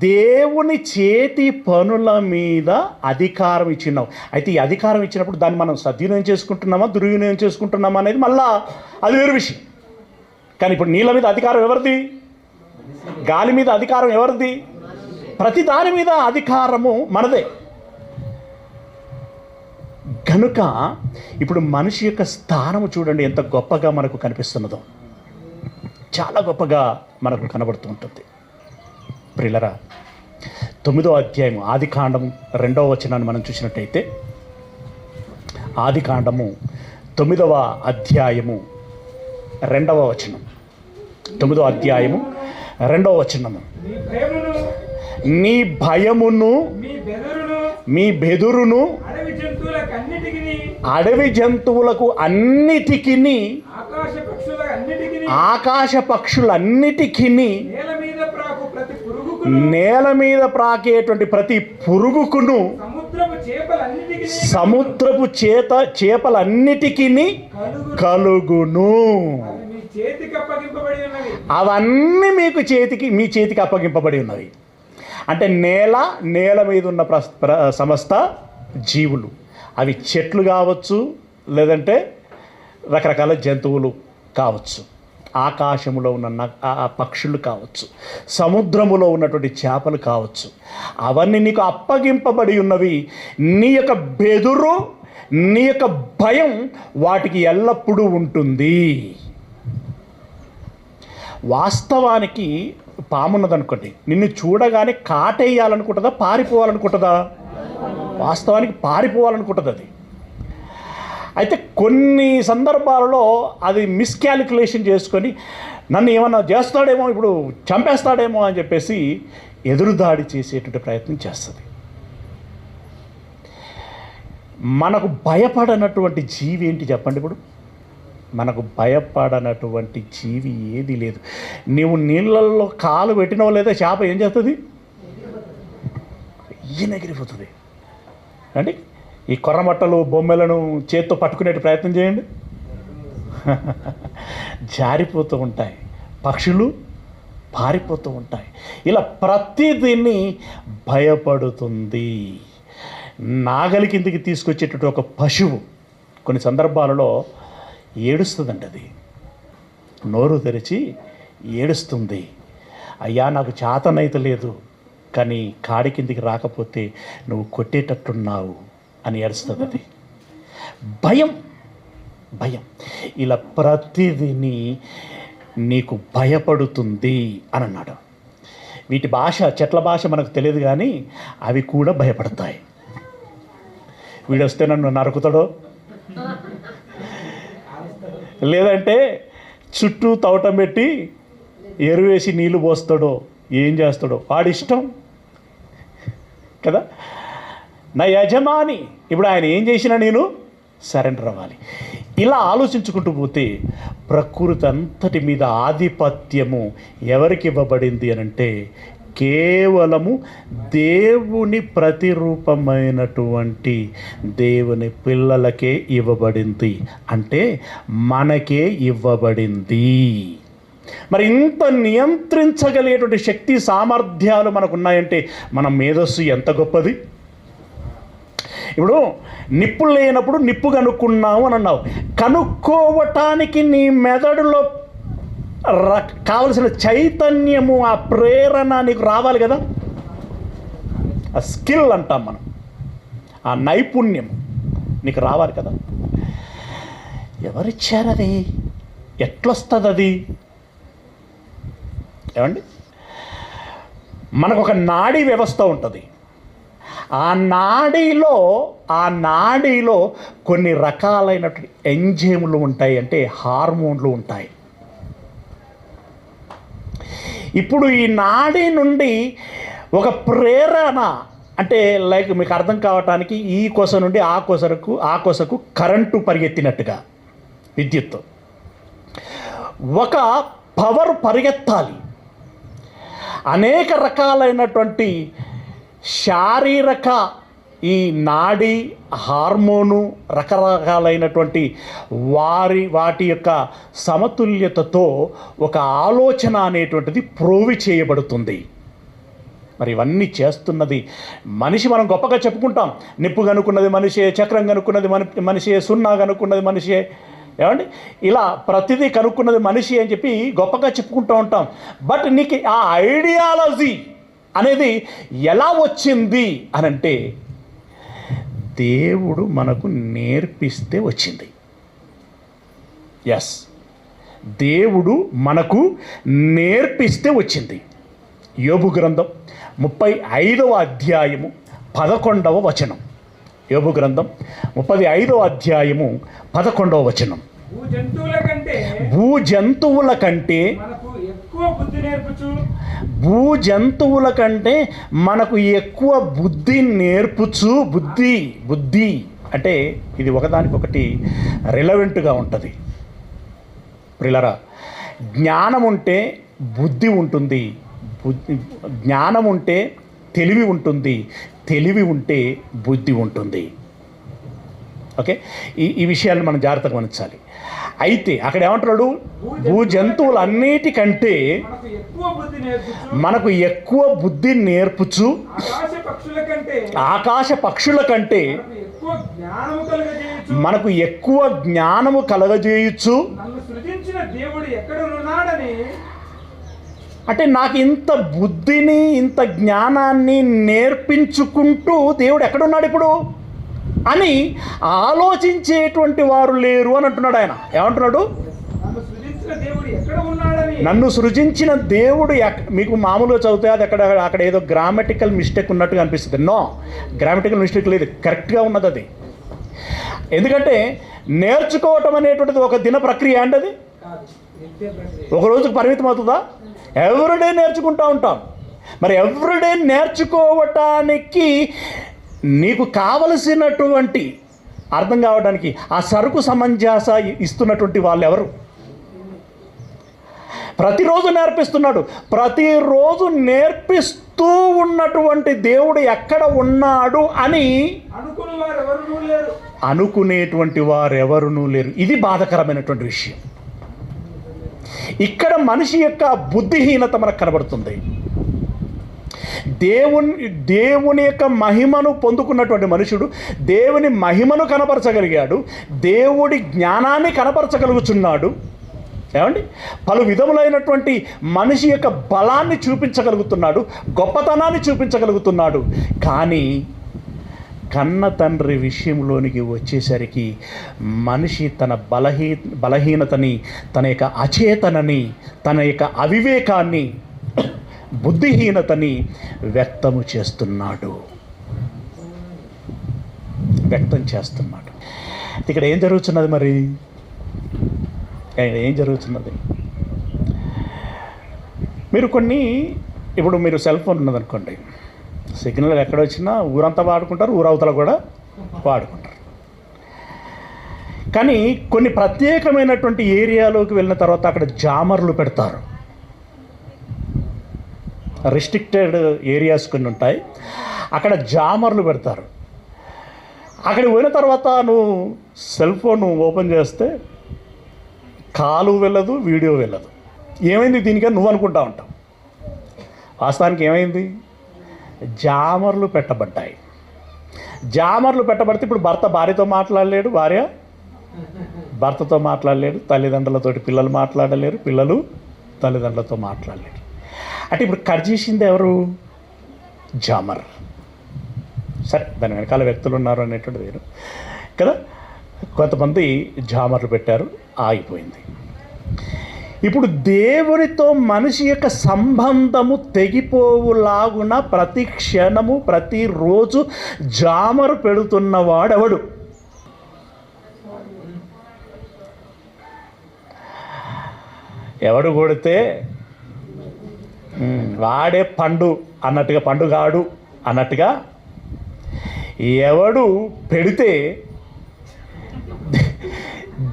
దేవుని చేతి పనుల మీద అధికారం ఇచ్చినావు. అయితే ఈ అధికారం ఇచ్చినప్పుడు దాన్ని మనం సద్వినియోగం చేసుకుంటున్నామా, దుర్వినియోగం చేసుకుంటున్నామా అనేది మళ్ళా అది వేరు విషయం. కానీ ఇప్పుడు నీళ్ళ మీద అధికారం ఎవరిది? గాలి మీద అధికారం ఎవరిది? ప్రతి దాని మీద అధికారము మనదే. కనుక ఇప్పుడు మనిషి యొక్క స్థానము చూడండి ఎంత గొప్పగా మనకు కనిపిస్తున్నదో, చాలా గొప్పగా మనకు కనబడుతూ ఉంటుంది. ప్రియులరా, 9వ అధ్యాయము ఆదికాండము 2వ వచనాన్ని మనం చూసినట్టయితే, ఆదికాండము 9వ అధ్యాయము 2వ వచనం, 9వ అధ్యాయము 2వ వచనము. నీ భయమును మీ బెదురును అడవి జంతువులకు అన్నిటికీ ఆకాశ పక్షులన్నిటికీ నేల మీద ప్రాకేటువంటి ప్రతి పురుగుకును సముద్రపు చేపలన్నిటికీ కలుగును. అవన్నీ మీ చేతికి అప్పగింపబడి ఉన్నవి. అంటే నేల మీద ఉన్న సమస్త జీవులు, అవి చెట్లు కావచ్చు, లేదంటే రకరకాల జంతువులు కావచ్చు, ఆకాశములో ఉన్న పక్షులు కావచ్చు, సముద్రములో ఉన్నటువంటి చేపలు కావచ్చు, అవన్నీ నీకు అప్పగింపబడి ఉన్నవి. నీ యొక్క బెదురు, నీ యొక్క భయం వాటికి ఎల్లప్పుడూ ఉంటుంది. వాస్తవానికి పామున్నదనుకోండి, నిన్ను చూడగానే కాటేయాలనుకుంటుందా, పారిపోవాలనుకుంటుందా? వాస్తవానికి పారిపోవాలనుకుంటుంది అది. అయితే కొన్ని సందర్భాలలో అది మిస్కాలిక్యులేషన్ చేసుకొని నన్ను ఏమన్నా చేస్తాడేమో, ఇప్పుడు చంపేస్తాడేమో అని చెప్పేసి ఎదురుదాడి చేసేటువంటి ప్రయత్నం చేస్తుంది. మనకు భయపడనటువంటి జీవి ఏంటి చెప్పండి? ఇప్పుడు మనకు భయపడనటువంటి జీవి ఏది లేదు. నీవు నీళ్ళల్లో కాలు పెట్టినో లేదా చేప ఏం చేస్తుంది? ఎగిరిపోతుంది అండి. ఈ కొర్రమట్టలు బొమ్మలను చేత్తో పట్టుకునే ప్రయత్నం చేయండి, జారిపోతూ ఉంటాయి. పక్షులు పారిపోతూ ఉంటాయి. ఇలా ప్రతిదీన్ని భయపడుతుంది. నాగలి కిందికి తీసుకొచ్చేటటువంటి ఒక పశువు కొన్ని సందర్భాలలో ఏడుస్తుందండి. అది నోరు తెరిచి ఏడుస్తుంది, అయ్యా నాకు చేతనైతే లేదు, కానీ కాడి కిందికి రాకపోతే నువ్వు కొట్టేటట్టున్నావు అని ఏడుస్తుంది. అది భయం. ఇలా ప్రతిదిని నీకు భయపడుతుంది అని అన్నాడు. వీటి భాష, చెట్ల భాష మనకు తెలియదు, కానీ అవి కూడా భయపడతాయి. వీడొస్తే నన్ను నరుకుతాడో, లేదంటే చుట్టూ తవటం పెట్టి ఎరువేసి నీళ్లు పోస్తాడో, ఏం చేస్తాడో వాడిష్టం కదా. నా యజమాని, ఇప్పుడు ఆయన ఏం చేసినా నేను సరెండర్ అవ్వాలి. ఇలా ఆలోచించుకుంటూ పోతే ప్రకృతి అంతటి మీద ఆధిపత్యము ఎవరికి ఇవ్వబడింది అనంటే కేవలము దేవుని ప్రతిరూపమైనటువంటి దేవుని పిల్లలకే ఇవ్వబడింది. అంటే మనకే ఇవ్వబడింది. మరి ఇంత నియంత్రించగలిగేటువంటి శక్తి సామర్థ్యాలు మనకున్నాయంటే మన మేధస్సు ఎంత గొప్పది. ఇప్పుడు నిప్పు లేనప్పుడు నిప్పు కనుక్కున్నావు అని అన్నావు. కనుక్కోవటానికి నీ మెదడులో కావలసిన చైతన్యము, ఆ ప్రేరణ నీకు రావాలి కదా. ఆ స్కిల్ అంటాం మనం, ఆ నైపుణ్యం నీకు రావాలి కదా. ఎవరిచ్చారు అది? ఎట్లొస్తుంది అది? ఏమండి, మనకు ఒక నాడీ వ్యవస్థ ఉంటుంది. ఆ నాడీలో కొన్ని రకాలైనటువంటి ఎంజైములు ఉంటాయి, అంటే హార్మోన్లు ఉంటాయి. ఇప్పుడు ఈ నాడీ నుండి ఒక ప్రేరణ, అంటే లైక్ మీకు అర్థం కావటానికి ఈ కొస నుండి ఆ కొసకు కరెంటు పరిగెత్తినట్టుగా విద్యుత్ ఒక పవర్ పరిగెత్తాలి. అనేక రకాలైనటువంటి శారీరక ఈ నాడి హార్మోను రకరకాలైనటువంటి వాటి యొక్క సమతుల్యతతో ఒక ఆలోచన అనేటువంటిది ప్రోవి చేయబడుతుంది. మరి ఇవన్నీ చేస్తున్నది మనిషి. మనం గొప్పగా చెప్పుకుంటాం, నిప్పు కనుక్కున్నది మనిషే, చక్రం కనుక్కున్నది మనిషే, సున్నా కనుక్కున్నది మనిషే, ఏమండి ఇలా ప్రతిదీ కనుక్కున్నది మనిషి అని చెప్పి గొప్పగా చెప్పుకుంటూ ఉంటాం. బట్ నీకు ఆ ఐడియాలజీ అనేది ఎలా వచ్చింది అని అంటే దేవుడు మనకు నేర్పిస్తే వచ్చింది. ఎస్, దేవుడు మనకు నేర్పిస్తే వచ్చింది. యోబు గ్రంథం 35వ అధ్యాయము 11వ వచనం. యోబు గ్రంథం 35వ అధ్యాయము 11వ వచనం. భూజంతువుల కంటే భూజంతువుల కంటే మనకు ఎక్కువ బుద్ధి నేర్పుచు, బుద్ధి అంటే ఇది ఒకదానికొకటి రిలవెంట్గా ఉంటుంది. ప్రిలరా, జ్ఞానం ఉంటే బుద్ధి ఉంటుంది, జ్ఞానం ఉంటే తెలివి ఉంటుంది, తెలివి ఉంటే బుద్ధి ఉంటుంది. ఓకే, ఈ విషయాన్ని మనం జాగ్రత్తగా గమనించాలి. అయితే అక్కడ ఏమంటున్నాడు? భూజంతువులన్నిటికంటే మనకు ఎక్కువ బుద్ధి నేర్పుచు, ఆకాశ పక్షుల కంటే మనకు ఎక్కువ జ్ఞానము కలగజేయచ్చు. అంటే నాకు ఇంత బుద్ధిని, ఇంత జ్ఞానాన్ని నేర్పించుకుంటూ దేవుడు ఎక్కడున్నాడు ఇప్పుడు అని ఆలోచించేటువంటి వారు లేరు అని అంటున్నాడు ఆయన. ఏమంటున్నాడు? నన్ను సృజించిన దేవుడు మీకు మామూలుగా చదివితే అది అక్కడ ఏదో గ్రామటికల్ మిస్టేక్ ఉన్నట్టుగా అనిపిస్తుంది. నో, గ్రామటికల్ మిస్టేక్ లేదు, కరెక్ట్గా ఉన్నది అది. ఎందుకంటే నేర్చుకోవటం అనేటువంటిది ఒక దిన ప్రక్రియ అండి. అది ఒక రోజుకు పరిమితం అవుతుందా? ఎవ్రీడే నేర్చుకుంటూ ఉంటాం. మరి ఎవ్రీడే నేర్చుకోవటానికి నీకు కావలసినటువంటి అర్థం కావడానికి ఆ సరుకు సమంజాస ఇస్తున్నటువంటి వాళ్ళు ఎవరు? ప్రతిరోజు నేర్పిస్తున్నాడు. ప్రతిరోజు నేర్పిస్తూ ఉన్నటువంటి దేవుడు ఎక్కడ ఉన్నాడు అని అనుకునేటువంటి వారెవరునూ లేరు. ఇది బాధకరమైనటువంటి విషయం. ఇక్కడ మనిషి యొక్క బుద్ధిహీనత మనకు కనబడుతుంది. దేవుని యొక్క మహిమను పొందుకున్నటువంటి మనుషుడు దేవుని మహిమను కనపరచగలిగాడు, దేవుడి జ్ఞానాన్ని కనపరచగలుగుతున్నాడు. ఏమండి, పలు విధములైనటువంటి మనిషి యొక్క బలాన్ని చూపించగలుగుతున్నాడు, గొప్పతనాన్ని చూపించగలుగుతున్నాడు. కానీ కన్న తండ్రి విషయంలోనికి వచ్చేసరికి మనిషి తన బలహీనతని, తన యొక్క అచేతనని, తన యొక్క అవివేకాన్ని, బుద్ధిహీనతని వ్యక్తం చేస్తున్నాడు. ఇక్కడ ఏం జరుగుతున్నది? మరి ఏం జరుగుతున్నది? ఇప్పుడు మీరు సెల్ ఫోన్ ఉన్నదనుకోండి, సిగ్నల్ ఎక్కడ వచ్చినా ఊరంతా వాడుకుంటారు, ఊరవతల కూడా వాడుకుంటారు. కానీ కొన్ని ప్రత్యేకమైనటువంటి ఏరియాలోకి వెళ్ళిన తర్వాత అక్కడ జామర్లు పెడతారు. రిస్ట్రిక్టెడ్ ఏరియాస్ కొన్ని ఉంటాయి, అక్కడ జామర్లు పెడతారు. అక్కడికి పోయిన తర్వాత నువ్వు సెల్ ఫోన్ ఓపెన్ చేస్తే కాలు వెళ్ళదు, వీడియో వెళ్ళదు. ఏమైంది దీనికని నువ్వు అనుకుంటా ఉంటావు. వాస్తవానికి ఏమైంది? జామర్లు పెట్టబడ్డాయి. జామర్లు పెట్టబడితే ఇప్పుడు భర్త భార్యతో మాట్లాడలేడు, భార్య భర్తతో మాట్లాడలేడు, తల్లిదండ్రులతోటి పిల్లలు మాట్లాడలేరు, పిల్లలు తల్లిదండ్రులతో మాట్లాడలేరు. అంటే ఇప్పుడు కట్ చేసింది ఎవరు? జామర్. సరే, దాని వెనకాల వ్యక్తులు ఉన్నారు అనేటువంటిది వేరు కదా. కొంతమంది జామర్లు పెట్టారు, ఆగిపోయింది. ఇప్పుడు దేవునితో మనిషి యొక్క సంబంధము తెగిపోవులాగున ప్రతి క్షణము, ప్రతిరోజు జామరు పెడుతున్నవాడెవడు? ఎవడు కొడితే వాడే పండు అన్నట్టుగా, పండుగాడు అన్నట్టుగా ఎవడు పెడితే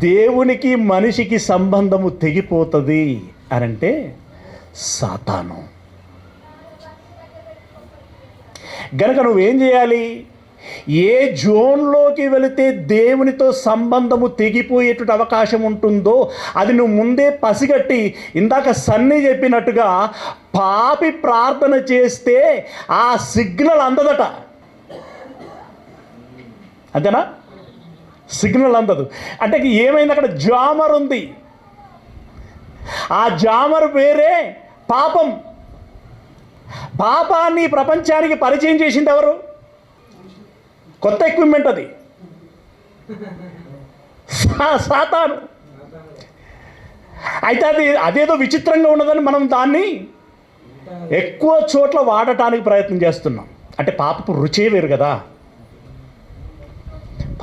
దేవునికి మనిషికి సంబంధము తెగిపోతుంది అని అంటే సాతాను. గనక నువ్వేం చేయాలి? ఏ జోన్లోకి వెళితే దేవునితో సంబంధము తెగిపోయేటువంటి అవకాశం ఉంటుందో అది నువ్వు ముందే పసిగట్టి, ఇందాక సన్ని చెప్పినట్టుగా పాపి ప్రార్థన చేస్తే ఆ సిగ్నల్ అందదట. అంతేనా? సిగ్నల్ అందదు. అంటే ఏమైంది, అక్కడ జామర్ ఉంది. ఆ జామర్ వేరే పాపం. పాపాన్ని ప్రపంచానికి పరిచయం చేసింది ఎవరు? కొత్త ఎక్విప్మెంట్ అది, సాతాను. అయితే అదేదో విచిత్రంగా ఉన్నదని మనం దాన్ని ఎక్కువ చోట్ల వాడటానికి ప్రయత్నం చేస్తున్నాం. అంటే పాపపు రుచే వేరు కదా.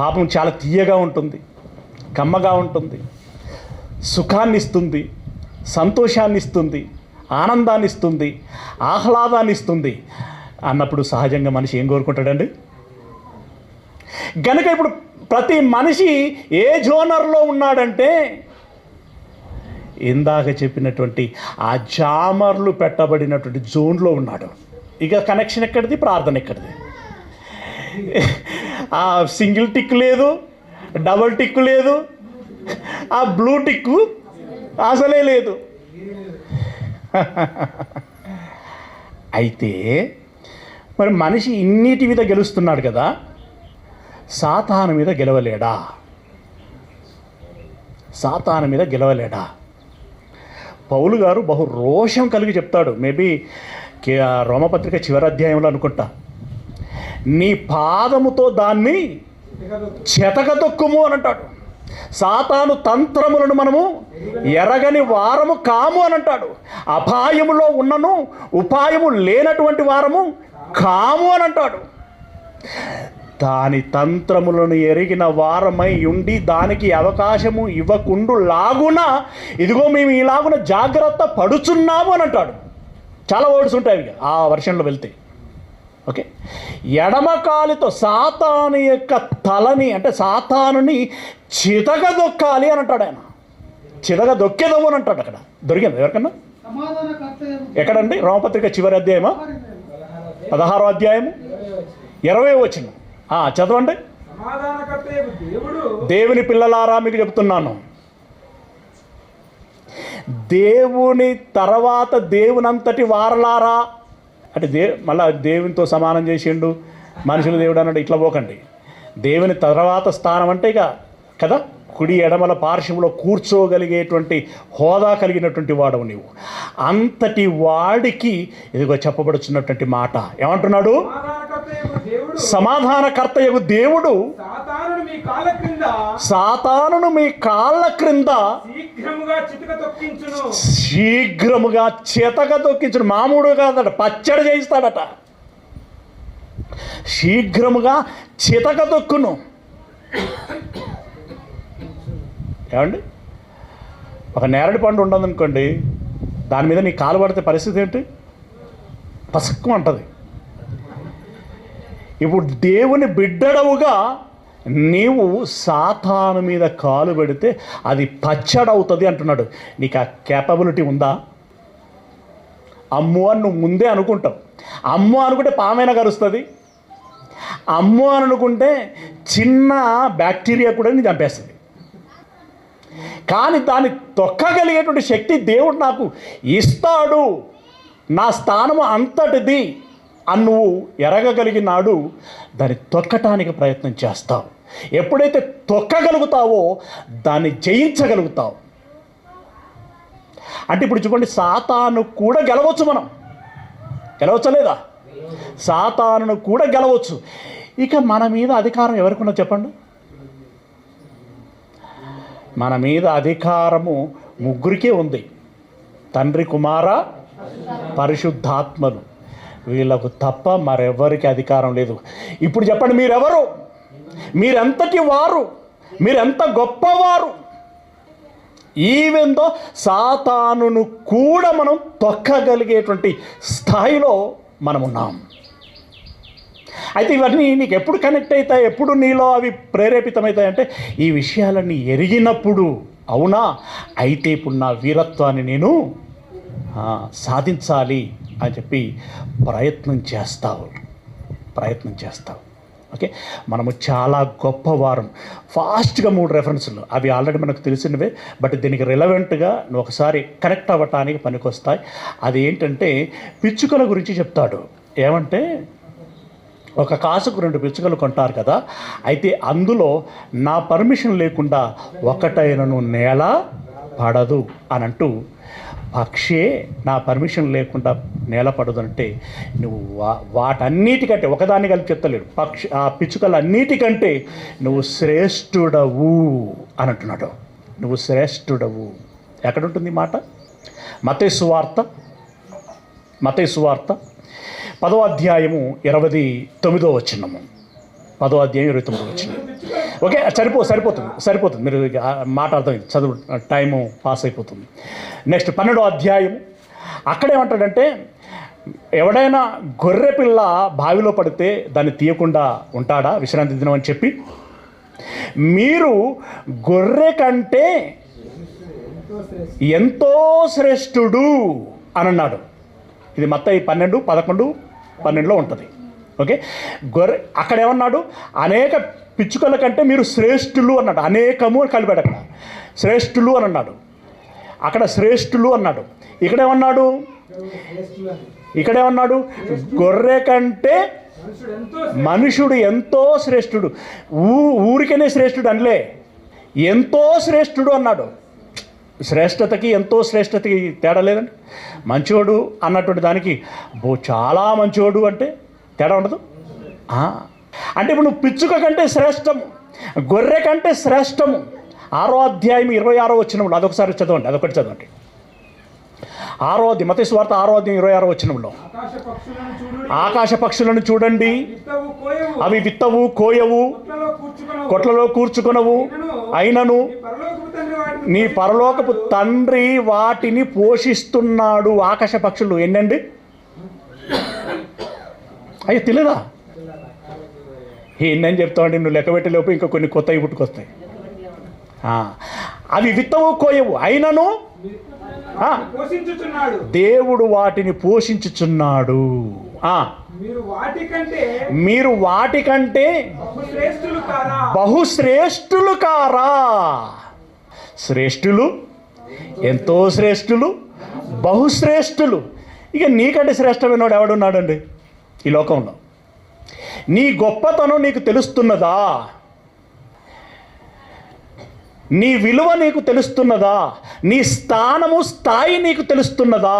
పాపం చాలా తీయగా ఉంటుంది, కమ్మగా ఉంటుంది, సుఖాన్ని ఇస్తుంది, సంతోషాన్ని ఇస్తుంది, ఆనందాన్ని ఇస్తుంది, ఆహ్లాదాన్ని ఇస్తుంది అన్నప్పుడు సహజంగా మనిషి ఏం కోరుకుంటాడండి? గనుక ఇప్పుడు ప్రతి మనిషి ఏ జోనర్లో ఉన్నాడంటే ఇందాక చెప్పినటువంటి ఆ జామర్లు పెట్టబడినటువంటి జోన్లో ఉన్నాడు. ఇక కనెక్షన్ ఎక్కడిది? ప్రార్థన ఎక్కడిది? ఆ సింగిల్ టిక్ లేదు, డబుల్ టిక్ లేదు, ఆ బ్లూ టిక్కు అసలే లేదు. అయితే మరి మనిషి ఇన్నిటి మీద గెలుస్తున్నాడు కదా, సాతాను మీద గెలవలేడా? సాతాను మీద గెలవలేడా? పౌలు గారు బహు రోషం కలిగి చెప్తాడు. మేబీ రోమపత్రిక చివరి అధ్యాయంలో అనుకుంటా, నీ పాదముతో దాన్ని చెతకదొక్కుము అని అంటాడు. సాతాను తంత్రములను మనము ఎరగని వారము కాము అని అంటాడు. అపాయములో ఉన్నను ఉపాయము లేనటువంటి వారము కాము అని అంటాడు. దాని తంత్రములను ఎరిగిన వారమై ఉండి దానికి అవకాశము ఇవ్వకుండు లాగున ఇదిగో మేము ఇలాగున జాగ్రత్త పడుచున్నాము అని అంటాడు. చాలా వర్డ్స్ ఉంటాయి ఆ వర్షన్లో వెళ్తే. ఓకే, ఎడమకాలితో సాతాను యొక్క తలని, అంటే సాతానుని చితగదొక్కాలి అని అంటాడు ఆయన. చితగదొక్కేదవు అని అంటాడు. అక్కడ దొరికింది ఎవరికన్నా? ఎక్కడండి? రోమపత్రిక చివరి అధ్యాయమా? 16వ అధ్యాయము 20వ వచనం. చదవండి. దేవుని పిల్లలారా మీకు చెప్తున్నాను, దేవుని తర్వాత దేవునంతటి వారలారా, అంటే మళ్ళా దేవునితో సమానం చేసిండు, మనుషులు దేవుడు అన్నాడు, ఇట్లా పోకండి. దేవుని తర్వాత స్థానం అంటే ఇక కదా, కుడి ఎడమల పార్శ్వంలో కూర్చోగలిగేటువంటి హోదా కలిగినటువంటి వాడవు నీవు. అంతటి వాడికి ఇదిగో చెప్పబడుచున్నటువంటి మాట ఏమంటున్నాడు? సమాధానకర్తయగు దేవుడు సాతానును మీ కాళ్ళ క్రింద శీఘ్రముగా చితక తొక్కించును. మామూలుగా కాదట, పచ్చడి చేయిస్తాడట. శీఘ్రముగా చితక తొక్కును. ఏమండి, ఒక నేరడి పండు ఉండదనుకోండి, దాని మీద నీ కాలు పడితే పరిస్థితి ఏంటి? పసక్కు అంటది. ఇప్పుడు దేవుని బిడ్డడవుగా నీవు సాతాను మీద కాలు పెడితే అది పచ్చడవుతుంది అంటున్నాడు. నీకు ఆ కేపబిలిటీ ఉందా? అమ్మో అని నువ్వు ముందే అనుకుంటావు. అమ్మో అనుకుంటే పామైనా కరుస్తుంది. అమ్మో అని అనుకుంటే చిన్న బ్యాక్టీరియా కూడా నీ చంపేస్తుంది. కానీ దాన్ని తొక్కగలిగేటువంటి శక్తి దేవుడు నాకు ఇస్తాడు, నా స్థానము అంతటిది అని నువ్వు ఎరగగలిగినాడు దాన్ని తొక్కటానికి ప్రయత్నం చేస్తావు. ఎప్పుడైతే తొక్కగలుగుతావో దాన్ని జయించగలుగుతావు. అంటే ఇప్పుడు చూడండి, సాతాను కూడా గెలవచ్చు. మనం గెలవచ్చలేదా? సాతానును కూడా గెలవచ్చు. ఇక మన మీద అధికారం ఎవరికున్నా చెప్పండి? మన మీద అధికారము ముగ్గురికే ఉంది, తండ్రి, కుమార, పరిశుద్ధాత్మలు. వీళ్ళకు తప్ప మరెవరికి అధికారం లేదు. ఇప్పుడు చెప్పండి, మీరెవరు? మీరెంతటి వారు? మీరెంత గొప్పవారు? ఈవెందో సాతానును కూడా మనం తొక్కగలిగేటువంటి స్థాయిలో మనం ఉన్నాం. అయితే ఇవన్నీ నీకు ఎప్పుడు కనెక్ట్ అవుతాయి, ఎప్పుడు నీలో అవి ప్రేరేపితమవుతాయి అంటే ఈ విషయాలన్నీ ఎరిగినప్పుడు. అవునా, అయితే ఇప్పుడు నా వీరత్వాన్ని నేను సాధించాలి అని చెప్పి ప్రయత్నం చేస్తావు. ఓకే, మనము చాలా గొప్పవారం. ఫాస్ట్గా 3 రెఫరెన్సులు అవి ఆల్రెడీ మనకు తెలిసినవే, బట్ దీనికి రిలవెంట్గా నువ్వు ఒకసారి కనెక్ట్ అవ్వటానికి పనికొస్తాయి. అది ఏంటంటే పిచ్చుకల గురించి చెప్తాడు. ఏమంటే ఒక కాసుకు 2 పిచ్చుకలు కొంటారు కదా, అయితే అందులో నా పర్మిషన్ లేకుండా ఒకటైనను నేల పడదు అని అంటూ, పక్షే నా పర్మిషన్ లేకుండా నేల పడదంటే నువ్వు వాటన్నిటికంటే ఒకదాన్ని కలిపి చెప్తలేడు, ఆ పిచ్చుకలన్నిటికంటే నువ్వు శ్రేష్ఠుడవు అని అంటున్నాడు. నువ్వు శ్రేష్ఠుడవు. ఎక్కడుంటుంది మాట? మత్తయి సువార్త 10వ అధ్యాయము 29వ వచనము. 10వ అధ్యాయం 29వ వచనం. ఓకే, సరిపోతుంది. మీరు మాట అర్థమైంది, చదువు టైము పాస్ అయిపోతుంది. నెక్స్ట్ 12వ అధ్యాయము. అక్కడేమంటాడంటే, ఎవడైనా గొర్రె పిల్ల బావిలో పడితే దాన్ని తీయకుండా ఉంటాడా విశ్రాంతి దినం అని చెప్పి, మీరు గొర్రె కంటే ఎంతో శ్రేష్ఠుడు అని అన్నాడు. ఇది మత్తయి 12:11-12లో ఉంటుంది. ఓకే, అక్కడ ఏమన్నాడు? అనేక పిచ్చుకల కంటే మీరు శ్రేష్ఠులు అన్నాడు. అనేకము అని కలిపాడు. అక్కడ శ్రేష్ఠులు అని అన్నాడు, అక్కడ శ్రేష్ఠులు అన్నాడు. ఇక్కడేమన్నాడు? గొర్రె కంటే మనుషుడు ఎంతో శ్రేష్ఠుడు. ఊరికనే శ్రేష్ఠుడు అనలే, ఎంతో శ్రేష్ఠుడు అన్నాడు. శ్రేష్టతకి ఎంతో శ్రేష్టతకి తేడా లేదండి. మంచివాడు అన్నటువంటి దానికి చాలా మంచివాడు అంటే తేడా ఉండదు. అంటే ఇప్పుడు నువ్వు పిచ్చుక కంటే శ్రేష్టము, గొర్రె కంటే శ్రేష్టము. 6వ అధ్యాయం 26వ వచనంలో అదొకసారి చదవండి, అదొకటి చదవండి. మత్తయి సువార్త 6వ అధ్యాయం 26వ వచనంలో, ఆకాశ పక్షులను చూడండి, అవి విత్తవు కోయవు, కొట్లలో కూర్చుకొనవు, అయినను నీ పరలోకపు తండ్రి వాటిని పోషిస్తున్నాడు. ఆకాశ పక్షులు ఎన్నండి? అయ్యో తెలియదా? ఎన్నని చెప్తామండి, నువ్వు లెక్క పెట్టలేపు ఇంకా కొన్ని కొత్తవి పుట్టుకొస్తాయి. అవి విత్తవు కోయవు, అయినను దేవుడు వాటిని పోషించుచున్నాడు. మీరు వాటికంటే బహుశ్రేష్ఠులు కారా? శ్రేష్ఠులు, ఎంతో శ్రేష్ఠులు, బహుశ్రేష్ఠులు. ఇక నీకంటే శ్రేష్టమైనవాడు ఎవడున్నాడండి ఈ లోకంలో? నీ గొప్పతనం నీకు తెలుస్తున్నదా? నీ విలువ నీకు తెలుస్తున్నదా? నీ స్థాయి నీకు తెలుస్తున్నదా?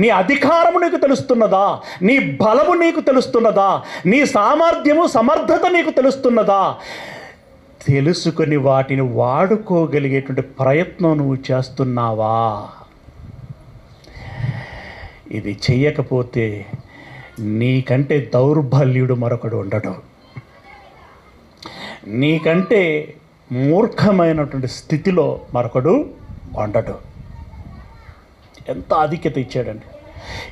నీ అధికారము నీకు తెలుస్తున్నదా? నీ బలము నీకు తెలుస్తున్నదా? నీ సామర్థ్యము సమర్థత నీకు తెలుస్తున్నదా? తెలుసుకొని వాటిని వాడుకోగలిగేటువంటి ప్రయత్నం నువ్వు చేస్తున్నావా? ఇది చెయ్యకపోతే నీకంటే దౌర్బల్యుడు మరొకడు ఉండడు. నీకంటే మూర్ఖమైనటువంటి స్థితిలో మరొకడు ఉండడు. ఎంత ఆధిక్యత ఇచ్చాడండి.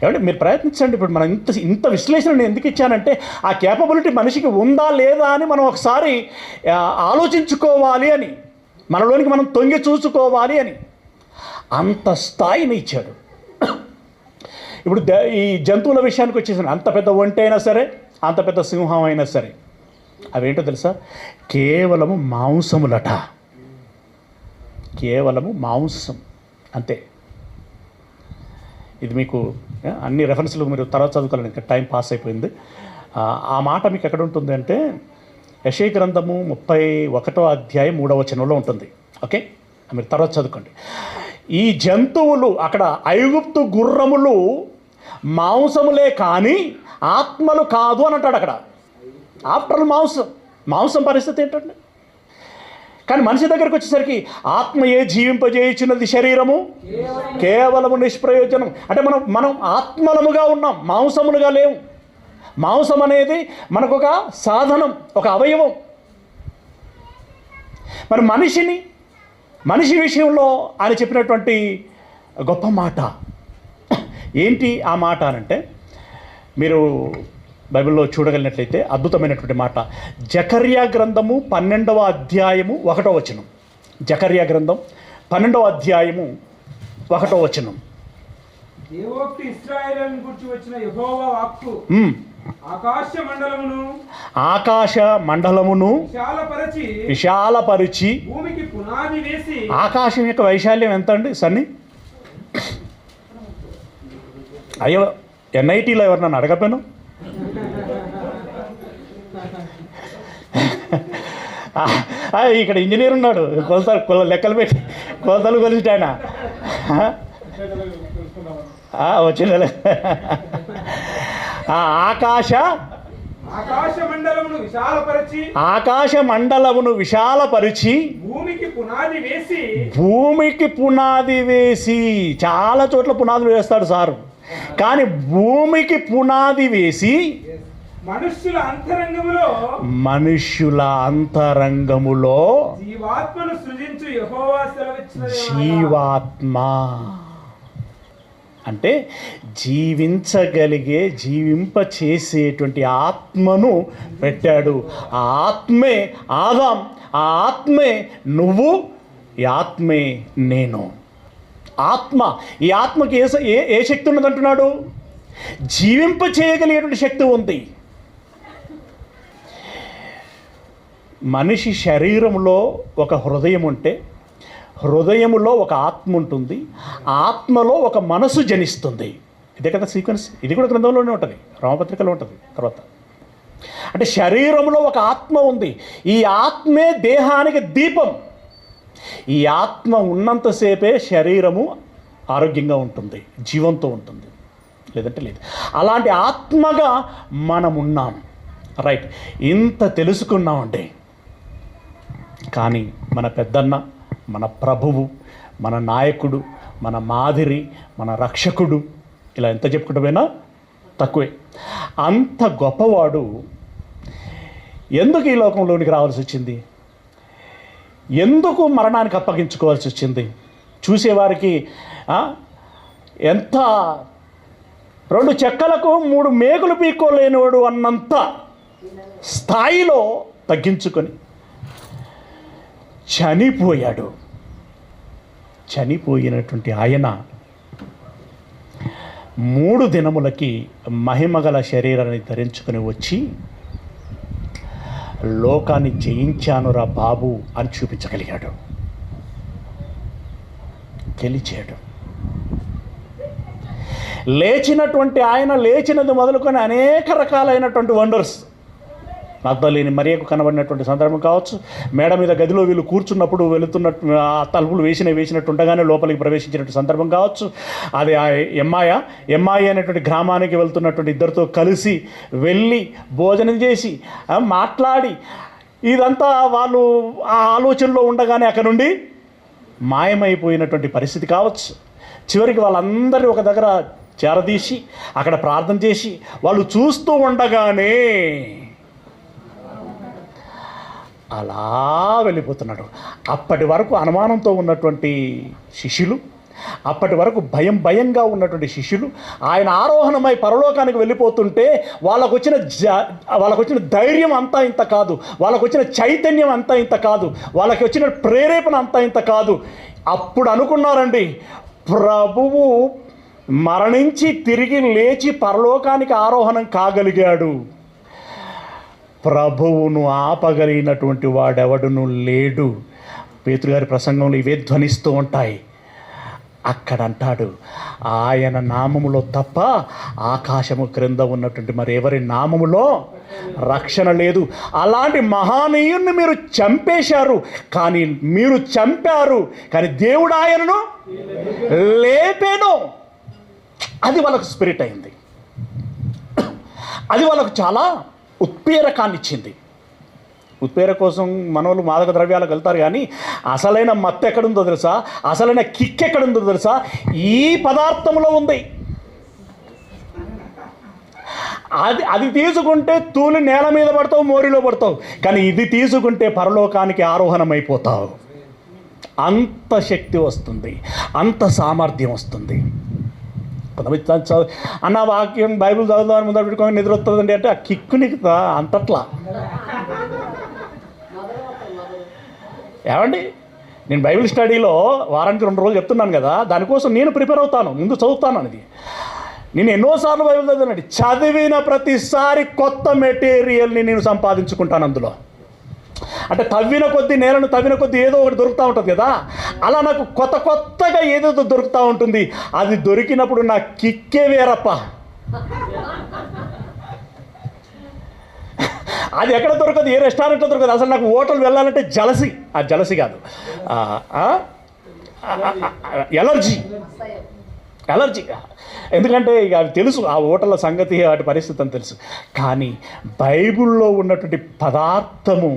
ఏమంటే మీరు ప్రయత్నించండి. ఇప్పుడు మనం ఇంత విశ్లేషణ నేను ఎందుకు ఇచ్చానంటే, ఆ కేపబిలిటీ మనిషికి ఉందా లేదా అని మనం ఒకసారి ఆలోచించుకోవాలి అని, మనలోనికి మనం తొంగి చూసుకోవాలి అని. అంత స్థాయిని ఇచ్చాడు. ఇప్పుడు ఈ జంతువుల విషయానికి వచ్చేసిన, అంత పెద్ద ఒంటి అయినా సరే, అంత పెద్ద సింహం అయినా సరే, అవేంటో తెలుసా? కేవలము మాంసములట. కేవలము మాంసం అంతే. ఇది మీకు అన్ని రెఫరెన్స్లు మీరు తర్వాత చదువుకోవాలని, ఇంకా టైం పాస్ అయిపోయింది. ఆ మాట మీకు ఎక్కడ ఉంటుంది అంటే, యెషయా గ్రంథము 31వ అధ్యాయం 3వ వచనంలో ఉంటుంది. ఓకే, మీరు తర్వాత చదువుకోండి. ఈ జంతువులు అక్కడ ఐగుప్తు గుర్రములు మాంసములే కానీ ఆత్మలు కాదు అని అంటాడు అక్కడ. ఆఫ్టర్ మాంసం పరిస్థితి ఏంటంటే, కానీ మనిషి దగ్గరికి వచ్చేసరికి ఆత్మయే జీవింపజేయుచున్నది, శరీరము కేవలము నిష్ప్రయోజనం. అంటే మనం ఆత్మలముగా ఉన్నాం, మాంసములుగా లేవు. మాంసం అనేది మనకు ఒక సాధనం, ఒక అవయవం. మరి మనిషి విషయంలో ఆయన చెప్పినటువంటి గొప్ప మాట ఏంటి? ఆ మాట అనంటే, మీరు బైబిల్లో చూడగలిగినట్లయితే అద్భుతమైనటువంటి మాట. జకర్యా గ్రంథము 12వ అధ్యాయము 1వ వచనం. జకర్యా గ్రంథం 12వ అధ్యాయము 1వ వచనం. దేవోక్తి ఇశ్రాయేలును గురించి వచ్చిన యెహోవా వాక్కు ఆకాశ మండలమును ఆకాశ మండలమును విశాలపరిచి భూమికి పునాది వేసి. ఆకాశం యొక్క వైశాల్యం ఎంత అండి సన్ని? అయ్యో ఎన్ఐటీలో ఎవరినన్ను అడగపోయాను. ఇక్కడ ఇంజనీర్ ఉన్నాడు, లెక్కలు పెట్టి కొలతలు కొలిసిట ఆయన వచ్చింది. ఆకాశ మండలమును విశాలపరిచి భూమికి పునాది వేసి. చాలా చోట్ల పునాదులు వేస్తాడు సారు, కానీ భూమికి పునాది వేసి మనుష్యుల అంతరంగములో జీవాత్మను సృజించు యెహోవా సెలవిచ్చినదేమనగా. జీవాత్మ అంటే జీవింపచేసేటువంటి ఆత్మను పెట్టాడు. ఆ ఆత్మే ఆదాం, ఆ ఆత్మే నువ్వు, ఈ ఆత్మే నేను. ఆత్మ, ఈ ఆత్మకి ఏ శక్తి ఉన్నదంటున్నాడు? జీవింపచేయగలిగేటువంటి శక్తి ఉంది. మనిషి శరీరంలో ఒక హృదయం ఉంటే హృదయములో ఒక ఆత్మ ఉంటుంది, ఆత్మలో ఒక మనసు జనిస్తుంది. ఇదే కదా సీక్వెన్స్. ఇది కూడా గ్రంథంలోనే ఉంటుంది, రామపత్రికలో ఉంటుంది. తర్వాత అంటే శరీరంలో ఒక ఆత్మ ఉంది, ఈ ఆత్మే దేహానికి దీపం. ఈ ఆత్మ ఉన్నంతసేపే శరీరము ఆరోగ్యంగా ఉంటుంది, జీవంతో ఉంటుంది, లేదంటే లేదు. అలాంటి ఆత్మగా మనం ఉన్నాం. రైట్, ఇంత తెలుసుకున్నామండి. కానీ మన పెద్దన్న, మన ప్రభువు, మన నాయకుడు, మన మాదిరి, మన రక్షకుడు, ఇలా ఎంత చెప్పుకుంటూ తక్కువే. అంత గొప్పవాడు ఎందుకు ఈ లోకంలోనికి రావాల్సి వచ్చింది? ఎందుకు మరణానికి అప్పగించుకోవాల్సి వచ్చింది? చూసేవారికి ఎంత 2 చెక్కలకు 3 మేకులు పీక్కోలేనివాడు అన్నంత స్థాయిలో తగ్గించుకొని చనిపోయాడు. చనిపోయినటువంటి ఆయన 3 దినములకి మహిమగల శరీరాన్ని ధరించుకొని వచ్చి లోకాన్ని జయించానురా బాబు అని చూపించగలిగాడు, గెలిచాడు. లేచినటువంటి ఆయన లేచినది మొదలుకొని అనేక రకాలైనటువంటి వండర్స్, మగ్దలేని మరియకు కనబడినటువంటి సందర్భం కావచ్చు, మేడ మీద గదిలో వీళ్ళు కూర్చున్నప్పుడు వెళుతున్నట్టు ఆ తలుపులు వేసినట్టు ఉండగానే లోపలికి ప్రవేశించినట్టు సందర్భం కావచ్చు, అది ఎమ్మాయి అనేటువంటి గ్రామానికి వెళ్తున్నటువంటి ఇద్దరితో కలిసి వెళ్ళి భోజనం చేసి మాట్లాడి ఇదంతా వాళ్ళు ఆ ఆలోచనలో ఉండగానే అక్కడ నుండి మాయమైపోయినటువంటి పరిస్థితి కావచ్చు. చివరికి వాళ్ళందరినీ ఒక దగ్గర చేరదీసి అక్కడ ప్రార్థన చేసి వాళ్ళు చూస్తూ ఉండగానే అలా వెళ్ళిపోతున్నాడు. అప్పటి వరకు అనుమానంతో ఉన్నటువంటి శిష్యులు, అప్పటి వరకు భయంగా ఉన్నటువంటి శిష్యులు ఆయన ఆరోహణమై పరలోకానికి వెళ్ళిపోతుంటే వాళ్ళకు వచ్చిన ధైర్యం అంతా ఇంత కాదు, వాళ్ళకు వచ్చిన చైతన్యం అంతా ఇంత కాదు, వాళ్ళకి వచ్చిన ప్రేరేపణ అంతా ఇంత కాదు. అప్పుడు అనుకున్నారండి, ప్రభువు మరణించి తిరిగి లేచి పరలోకానికి ఆరోహణం కాగలిగాడు, ప్రభువును ఆపగలిగినటువంటి వాడెవడును లేడు. పేతురు గారి ప్రసంగంలో ఇవే ధ్వనిస్తూ ఉంటాయి. అక్కడ అంటాడు, ఆయన నామములో తప్ప ఆకాశము క్రింద ఉన్నటువంటి మరి ఎవరి నామములో రక్షణ లేదు. అలాంటి మహానీయుణ్ణి మీరు చంపేశారు, కానీ మీరు చంపారు, కానీ దేవుడు ఆయనను లేపేను. అది వాళ్ళకు స్పిరిట్ అయింది, అది వాళ్ళకు చాలా ఉత్ప్రేరకాన్ని ఇచ్చింది. ఉత్ప్రేర కోసం మనోళ్ళు మాదక ద్రవ్యాలకు వెళ్తారు, కానీ అసలైన మత్తు ఎక్కడుందో తెలుసా, అసలైన కిక్ ఎక్కడుందో తెలుసా, ఈ పదార్థంలో ఉంది. అది తీసుకుంటే తూలి నేల మీద పడతావు, మోరిలో పడతావు, కానీ ఇది తీసుకుంటే పరలోకానికి ఆరోహణం అయిపోతావు. అంత శక్తి వస్తుంది, అంత సామర్థ్యం వస్తుంది. అన్న వాక్యం బైబిల్ చదువుదామని ముందర పెట్టుకొని నిద్ర వస్తుందండి అంటే ఆ కిక్కు నీకు అంతట్లా. ఏమండి, నేను బైబిల్ స్టడీలో వారానికి 2 రోజులు చెప్తున్నాను కదా, దానికోసం నేను ప్రిపేర్ అవుతాను, ముందు చదువుతాను. అనేది నేను ఎన్నోసార్లు బైబిల్ చదివినండి, చదివిన ప్రతిసారి కొత్త మెటీరియల్ని నేను సంపాదించుకుంటాను అందులో. అంటే తవ్విన కొద్దీ, నేలను తవ్విన కొద్దీ ఏదో ఒకటి దొరుకుతూ ఉంటుంది కదా, అలా నాకు కొత్తగా ఏదేదో దొరుకుతూ ఉంటుంది. అది దొరికినప్పుడు నా కిక్కే వేరప్ప. అది ఎక్కడ దొరకదు, ఏ రెస్టారెంట్లో దొరకదు. అసలు నాకు హోటల్ వెళ్ళాలంటే జలసి, ఆ జలసి కాదు, ఎలర్జీ. ఎందుకంటే ఇక అవి తెలుసు, ఆ హోటళ్ళ సంగతి, వాటి పరిస్థితి అని తెలుసు. కానీ బైబిల్లో ఉన్నటువంటి పదార్థము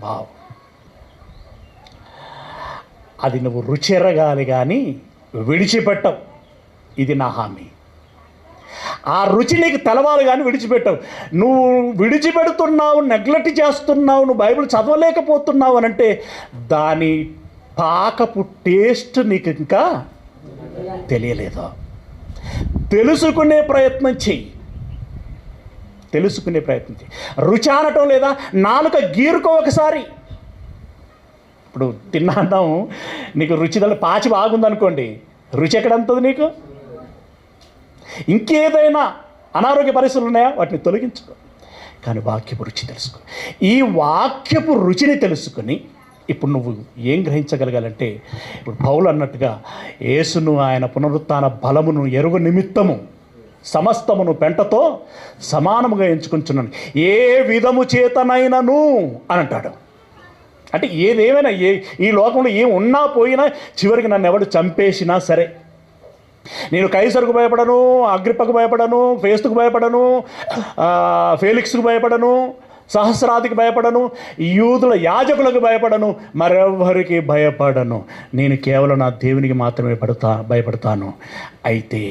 వావ్, అది నువ్వు రుచెరగాలి కానీ విడిచిపెట్టవు. ఇది నా హామీ. ఆ రుచి నీకు తెలవాలి కానీ విడిచిపెట్టవు. నువ్వు విడిచిపెడుతున్నావు, నెగ్లెక్ట్ చేస్తున్నావు, నువ్వు బైబిల్ చదవలేకపోతున్నావు అని అంటే దాని పాకపు టేస్ట్ నీకు ఇంకా తెలియలేదు. తెలుసుకునే ప్రయత్నం చెయ్యి. రుచి అనటం లేదా, నాలుక గీరుకో ఒకసారి. ఇప్పుడు తిన్నాం, నీకు రుచి పాచి బాగుందనుకోండి, రుచి ఎక్కడ అందుతుంది నీకు? ఇంకేదైనా అనారోగ్య పరిస్థితులు ఉన్నాయా, వాటిని తొలగించుకో. కానీ వాక్యపు రుచి తెలుసుకో. ఈ వాక్యపు రుచిని తెలుసుకొని ఇప్పుడు నువ్వు ఏం గ్రహించగలగాలంటే, ఇప్పుడు పౌలు అన్నట్టుగా యేసును, ఆయన పునరుత్థాన బలమును ఎరుగు నిమిత్తము సమస్తమును పెంటతో సమానముగా ఎంచుకుంటున్నాను, ఏ విధము చేతనైనను అని అంటాడు. అంటే ఏదేమైనా, ఈ లోకంలో ఏం ఉన్నా పోయినా చివరికి నన్ను ఎవడు చంపేసినా సరే, నేను కైసరుకు భయపడను, అగ్రిప్పకు భయపడను, ఫేస్తుకు భయపడను, ఫేలిక్స్కు భయపడను, సహస్రాదికి భయపడను, యూదుల యాజకులకు భయపడను, మరెవ్వరికి భయపడను. నేను కేవలం నా దేవునికి మాత్రమే భయపడతాను. అయితే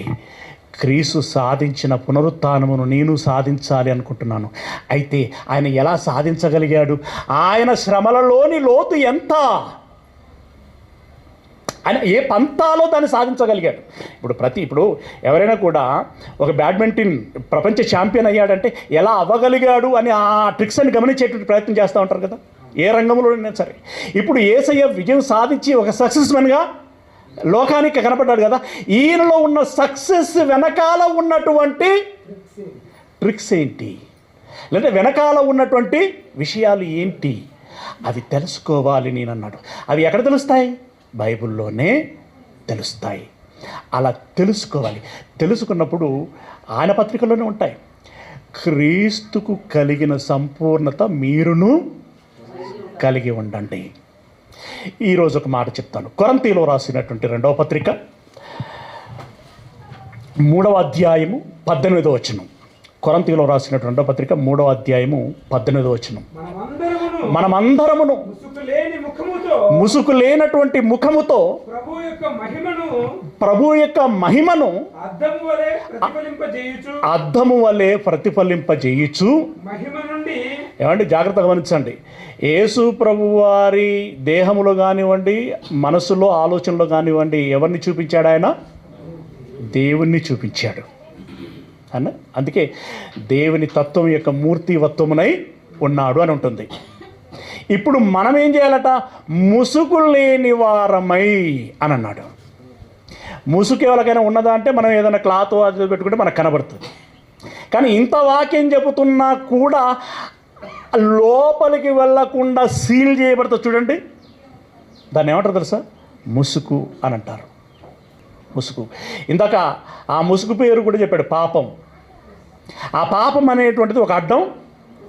క్రీస్తు సాధించిన పునరుత్థానమును నేను సాధించాలి అనుకుంటున్నాను. అయితే ఆయన ఎలా సాధించగలిగాడు? ఆయన శ్రమలలోని లోతు ఎంత, ఆయన ఏ పంతాలో దాన్ని సాధించగలిగాడు. ఇప్పుడు ఎవరైనా కూడా ఒక బ్యాడ్మింటన్ ప్రపంచ ఛాంపియన్ అయ్యాడంటే ఎలా అవ్వగలిగాడు అని ఆ ట్రిక్స్ అని గమనించేటువంటి ప్రయత్నం చేస్తూ ఉంటారు కదా, ఏ రంగంలోనైనా సరే. ఇప్పుడు యేసయ్య విజయం సాధించి ఒక సక్సెస్మెన్గా లోకానికి కనపడ్డాడు కదా. ఈయనలో ఉన్న సక్సెస్ వెనకాల ఉన్నటువంటి ట్రిక్స్ ఏంటి, లేదా వెనకాల ఉన్నటువంటి విషయాలు ఏంటి, అవి తెలుసుకోవాలి నేను అన్నాడు. అవి ఎక్కడ తెలుస్తాయి? బైబిల్లోనే తెలుస్తాయి. అలా తెలుసుకోవాలి. తెలుసుకున్నప్పుడు ఆయన పత్రికలోనే ఉంటాయి. క్రీస్తుకు కలిగిన సంపూర్ణత మీరును కలిగి ఉండండి. ఈరోజు ఒక మాట చెప్తాను. కొరింథీలో రాసినటువంటి 2వ పత్రిక 3వ అధ్యాయము 18వ వచనం. కొరింథీలో రాసినటువంటి 2వ పత్రిక 3వ అధ్యాయము 18వ వచనం. మనమందరమును ముసుకు లేనటువంటి ముఖముతో ప్రభు యొక్క మహిమను అద్దము వలె ప్రతిఫలింపజేయుచు. ఏమండి, జాగ్రత్తగా గమనించండి. యేసు ప్రభు వారి దేహములో కానివ్వండి, మనసులో, ఆలోచనలో కానివ్వండి, ఎవరిని చూపించాడు? ఆయన దేవుణ్ణి చూపించాడు అన్న. అందుకే దేవుని తత్వం యొక్క మూర్తివత్వమునై ఉన్నాడు అని ఉంటుంది. ఇప్పుడు మనం ఏం చేయాలట? ముసుగు లేని వారమై అని అన్నాడు. ముసుగు ఎవరికైనా ఉన్నదా అంటే మనం ఏదైనా క్లాత్ అది పెట్టుకుంటే మనకు కనబడుతుంది. కానీ ఇంత వాక్యం చెబుతున్నా కూడా లోపలికి వెళ్ళకుండా సీల్ చేయబడుతుంది. చూడండి, దాన్ని ఏమంటారు తెలుసా? ముసుగు అని అంటారు. ముసుగు. ఇందాక ఆ ముసుగు పేరు కూడా చెప్పాడు, పాపం. ఆ పాపం అనేటువంటిది ఒక అడ్డం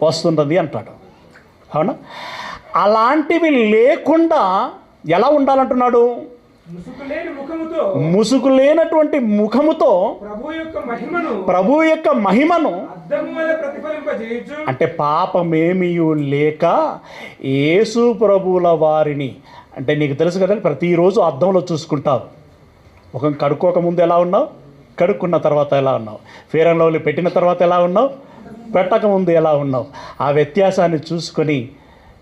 వస్తున్నది అంటాడు. అవునా? అలాంటివి లేకుండా ఎలా ఉండాలంటున్నాడు? ముసుగు లేనటువంటి ముఖముతో ప్రభు యొక్క మహిమను అంటే పాపమేమియు లేక యేసు ప్రభువుల వారిని, అంటే నీకు తెలుసు కదా, ప్రతిరోజు అద్దంలో చూసుకుంటావు. ముఖం కడుక్కోకముందు ఎలా ఉన్నావు, కడుక్కున్న తర్వాత ఎలా ఉన్నావు, ఫేర్ అండ్ లవ్లీ పెట్టిన తర్వాత ఎలా ఉన్నావు, పెట్టకముందు ఎలా ఉన్నావు, ఆ వ్యత్యాసాన్ని చూసుకొని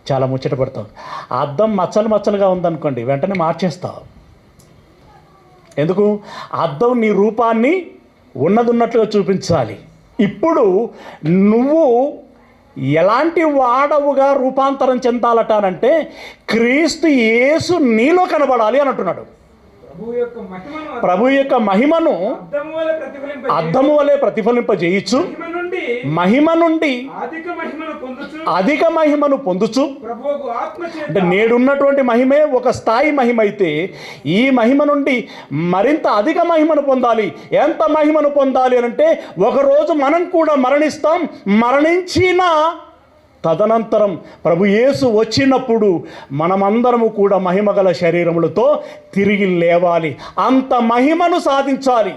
చాలా ముచ్చట పడతావు. ఆ అద్దం మచ్చలుగా ఉందనుకోండి, వెంటనే మార్చేస్తావు. ఎందుకు? అద్దం నీ రూపాన్ని ఉన్నట్లుగా చూపించాలి. ఇప్పుడు నువ్వు ఎలాంటి వాడవుగా రూపాంతరం చెందాలటానంటే క్రీస్తు యేసు నీలో కనబడాలి అని అంటున్నాడు. ప్రభు యొక్క మహిమను అద్దము వలె ప్రతిఫలింపజేయచ్చు. మహిమ నుండి అధిక మహిమను పొందుచు. అంటే నేడున్నటువంటి మహిమే ఒక స్థాయి మహిమ అయితే, ఈ మహిమ నుండి మరింత అధిక మహిమను పొందాలి. ఎంత మహిమను పొందాలి అంటే, ఒకరోజు మనం కూడా మరణిస్తాం. మరణించిన తదనంతరం ప్రభు యేసు వచ్చినప్పుడు మనమందరము కూడా మహిమగల శరీరములతో తిరిగి లేవాలి. అంత మహిమను సాధించాలి.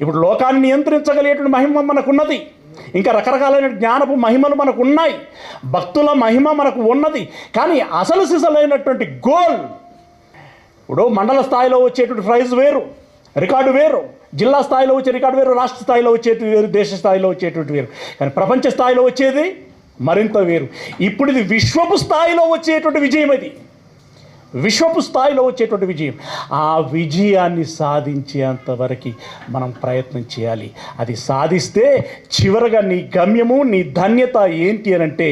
ఇప్పుడు లోకాన్ని నియంత్రించగలిగేటువంటి మహిమ మనకున్నది. ఇంకా రకరకాలైన జ్ఞానపు మహిమలు మనకు ఉన్నాయి. భక్తుల మహిమ మనకు ఉన్నది. కానీ అసలు సిసలైనటువంటి గోల్, ఇప్పుడు మండల స్థాయిలో వచ్చేటువంటి ప్రైజ్ వేరు, రికార్డు వేరు. జిల్లా స్థాయిలో వచ్చే రికార్డు వేరు, రాష్ట్ర స్థాయిలో వచ్చేటువంటి వేరు, దేశ స్థాయిలో వచ్చేటువంటి వేరు. కానీ ప్రపంచ స్థాయిలో వచ్చేది మరింత వేరు. ఇప్పుడు ఇది విశ్వపు స్థాయిలో వచ్చేటువంటి విజయం. ఇది విశ్వపు స్థాయిలో వచ్చేటువంటి విజయం. ఆ విజయాన్ని సాధించేంతవరకు మనం ప్రయత్నం చేయాలి. అది సాధిస్తే చివరగా నీ గమ్యము, నీ ధన్యత ఏంటి అని అంటే,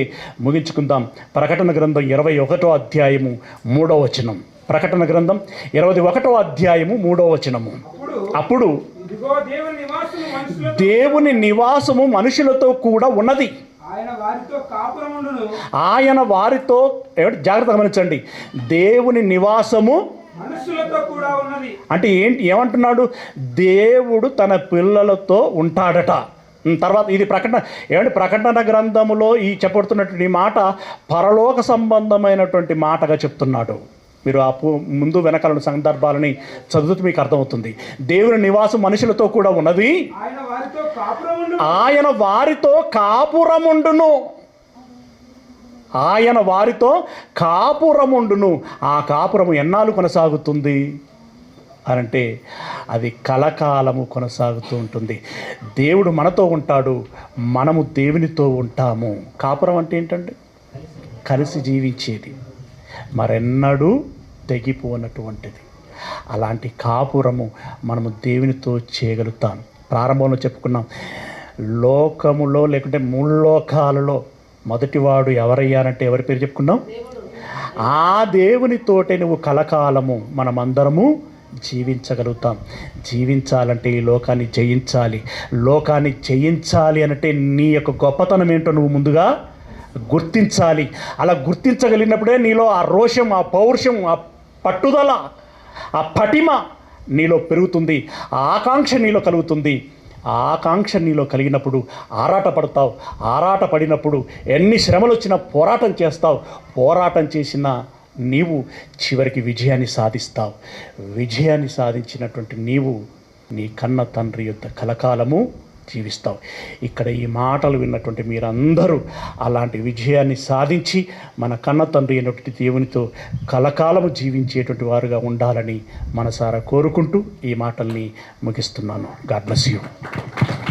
ముగించుకుందాం. ప్రకటన గ్రంథం 21వ అధ్యాయము 3వ వచనం. ప్రకటన గ్రంథం 21వ అధ్యాయము 3వ వచనము. అప్పుడు దేవుని నివాసము మనుషులతో కూడా ఉన్నది. ఆయన వారితో జాగ్రత్తగా గమనించండి, దేవుని నివాసము మనుషులతో కూడా ఉన్నది అంటే ఏంటి? ఏమంటున్నాడు? దేవుడు తన పిల్లలతో ఉంటాడట. తర్వాత ఇది ప్రకటన గ్రంథములో ఈ చెప్పబడుతున్నటువంటి మాట పరలోక సంబంధమైనటువంటి మాటగా చెప్తున్నాడు. మీరు ఆ ముందు వెనకాల సందర్భాలని చదువుతూ మీకు అర్థమవుతుంది. దేవుని నివాసం మనుషులతో కూడా ఉన్నది. ఆయన వారితో కాపురముండును. ఆయన వారితో కాపురముండును. ఆ కాపురము ఎన్నాళ్ళు కొనసాగుతుంది అనంటే, అది కలకాలము కొనసాగుతూ ఉంటుంది. దేవుడు మనతో ఉంటాడు, మనము దేవునితో ఉంటాము. కాపురం అంటే ఏంటండి? కలిసి జీవించేది, మరెన్నడూ తెగిపోనటువంటిది. అలాంటి కాపురము మనము దేవునితో చేయగలుగుతాం. ప్రారంభంలో చెప్పుకున్నాం, లోకములో లేకుంటే ముల్లోకాలలో మొదటివాడు ఎవరయ్యారంటే ఎవరి పేరు చెప్పుకున్నాం? ఆ దేవునితోటే నువ్వు కలకాలము మనమందరము జీవించగలుగుతాం. జీవించాలంటే ఈ లోకాన్ని జయించాలి. లోకాన్ని జయించాలి అంటే నీ యొక్క గొప్పతనం ఏంటో నువ్వు ముందుగా గుర్తించాలి. అలా గుర్తించగలిగినప్పుడే నీలో ఆ రోషం, ఆ పౌరుషం, ఆ పట్టుదల, ఆ పటిమ నీలో పెరుగుతుంది. ఆ ఆకాంక్ష నీలో కలుగుతుంది. ఆ ఆకాంక్ష నీలో కలిగినప్పుడు ఆరాటపడతావు. ఆరాటపడినప్పుడు ఎన్ని శ్రమలు వచ్చినా పోరాటం చేస్తావు. పోరాటం చేసిన నీవు చివరికి విజయాన్ని సాధిస్తావు. విజయాన్ని సాధించినటువంటి నీవు నీ కన్న తండ్రి యొక్క కలకాలము జీవిస్తావు. ఇక్కడ ఈ మాటలు విన్నటువంటి మీరందరూ అలాంటి విజయాన్ని సాధించి మన కన్న తండ్రి అయినటువంటి దేవునితో కలకాలము జీవించేటువంటి వారుగా ఉండాలని మనసారా కోరుకుంటూ ఈ మాటల్ని ముగిస్తున్నాను. God bless you.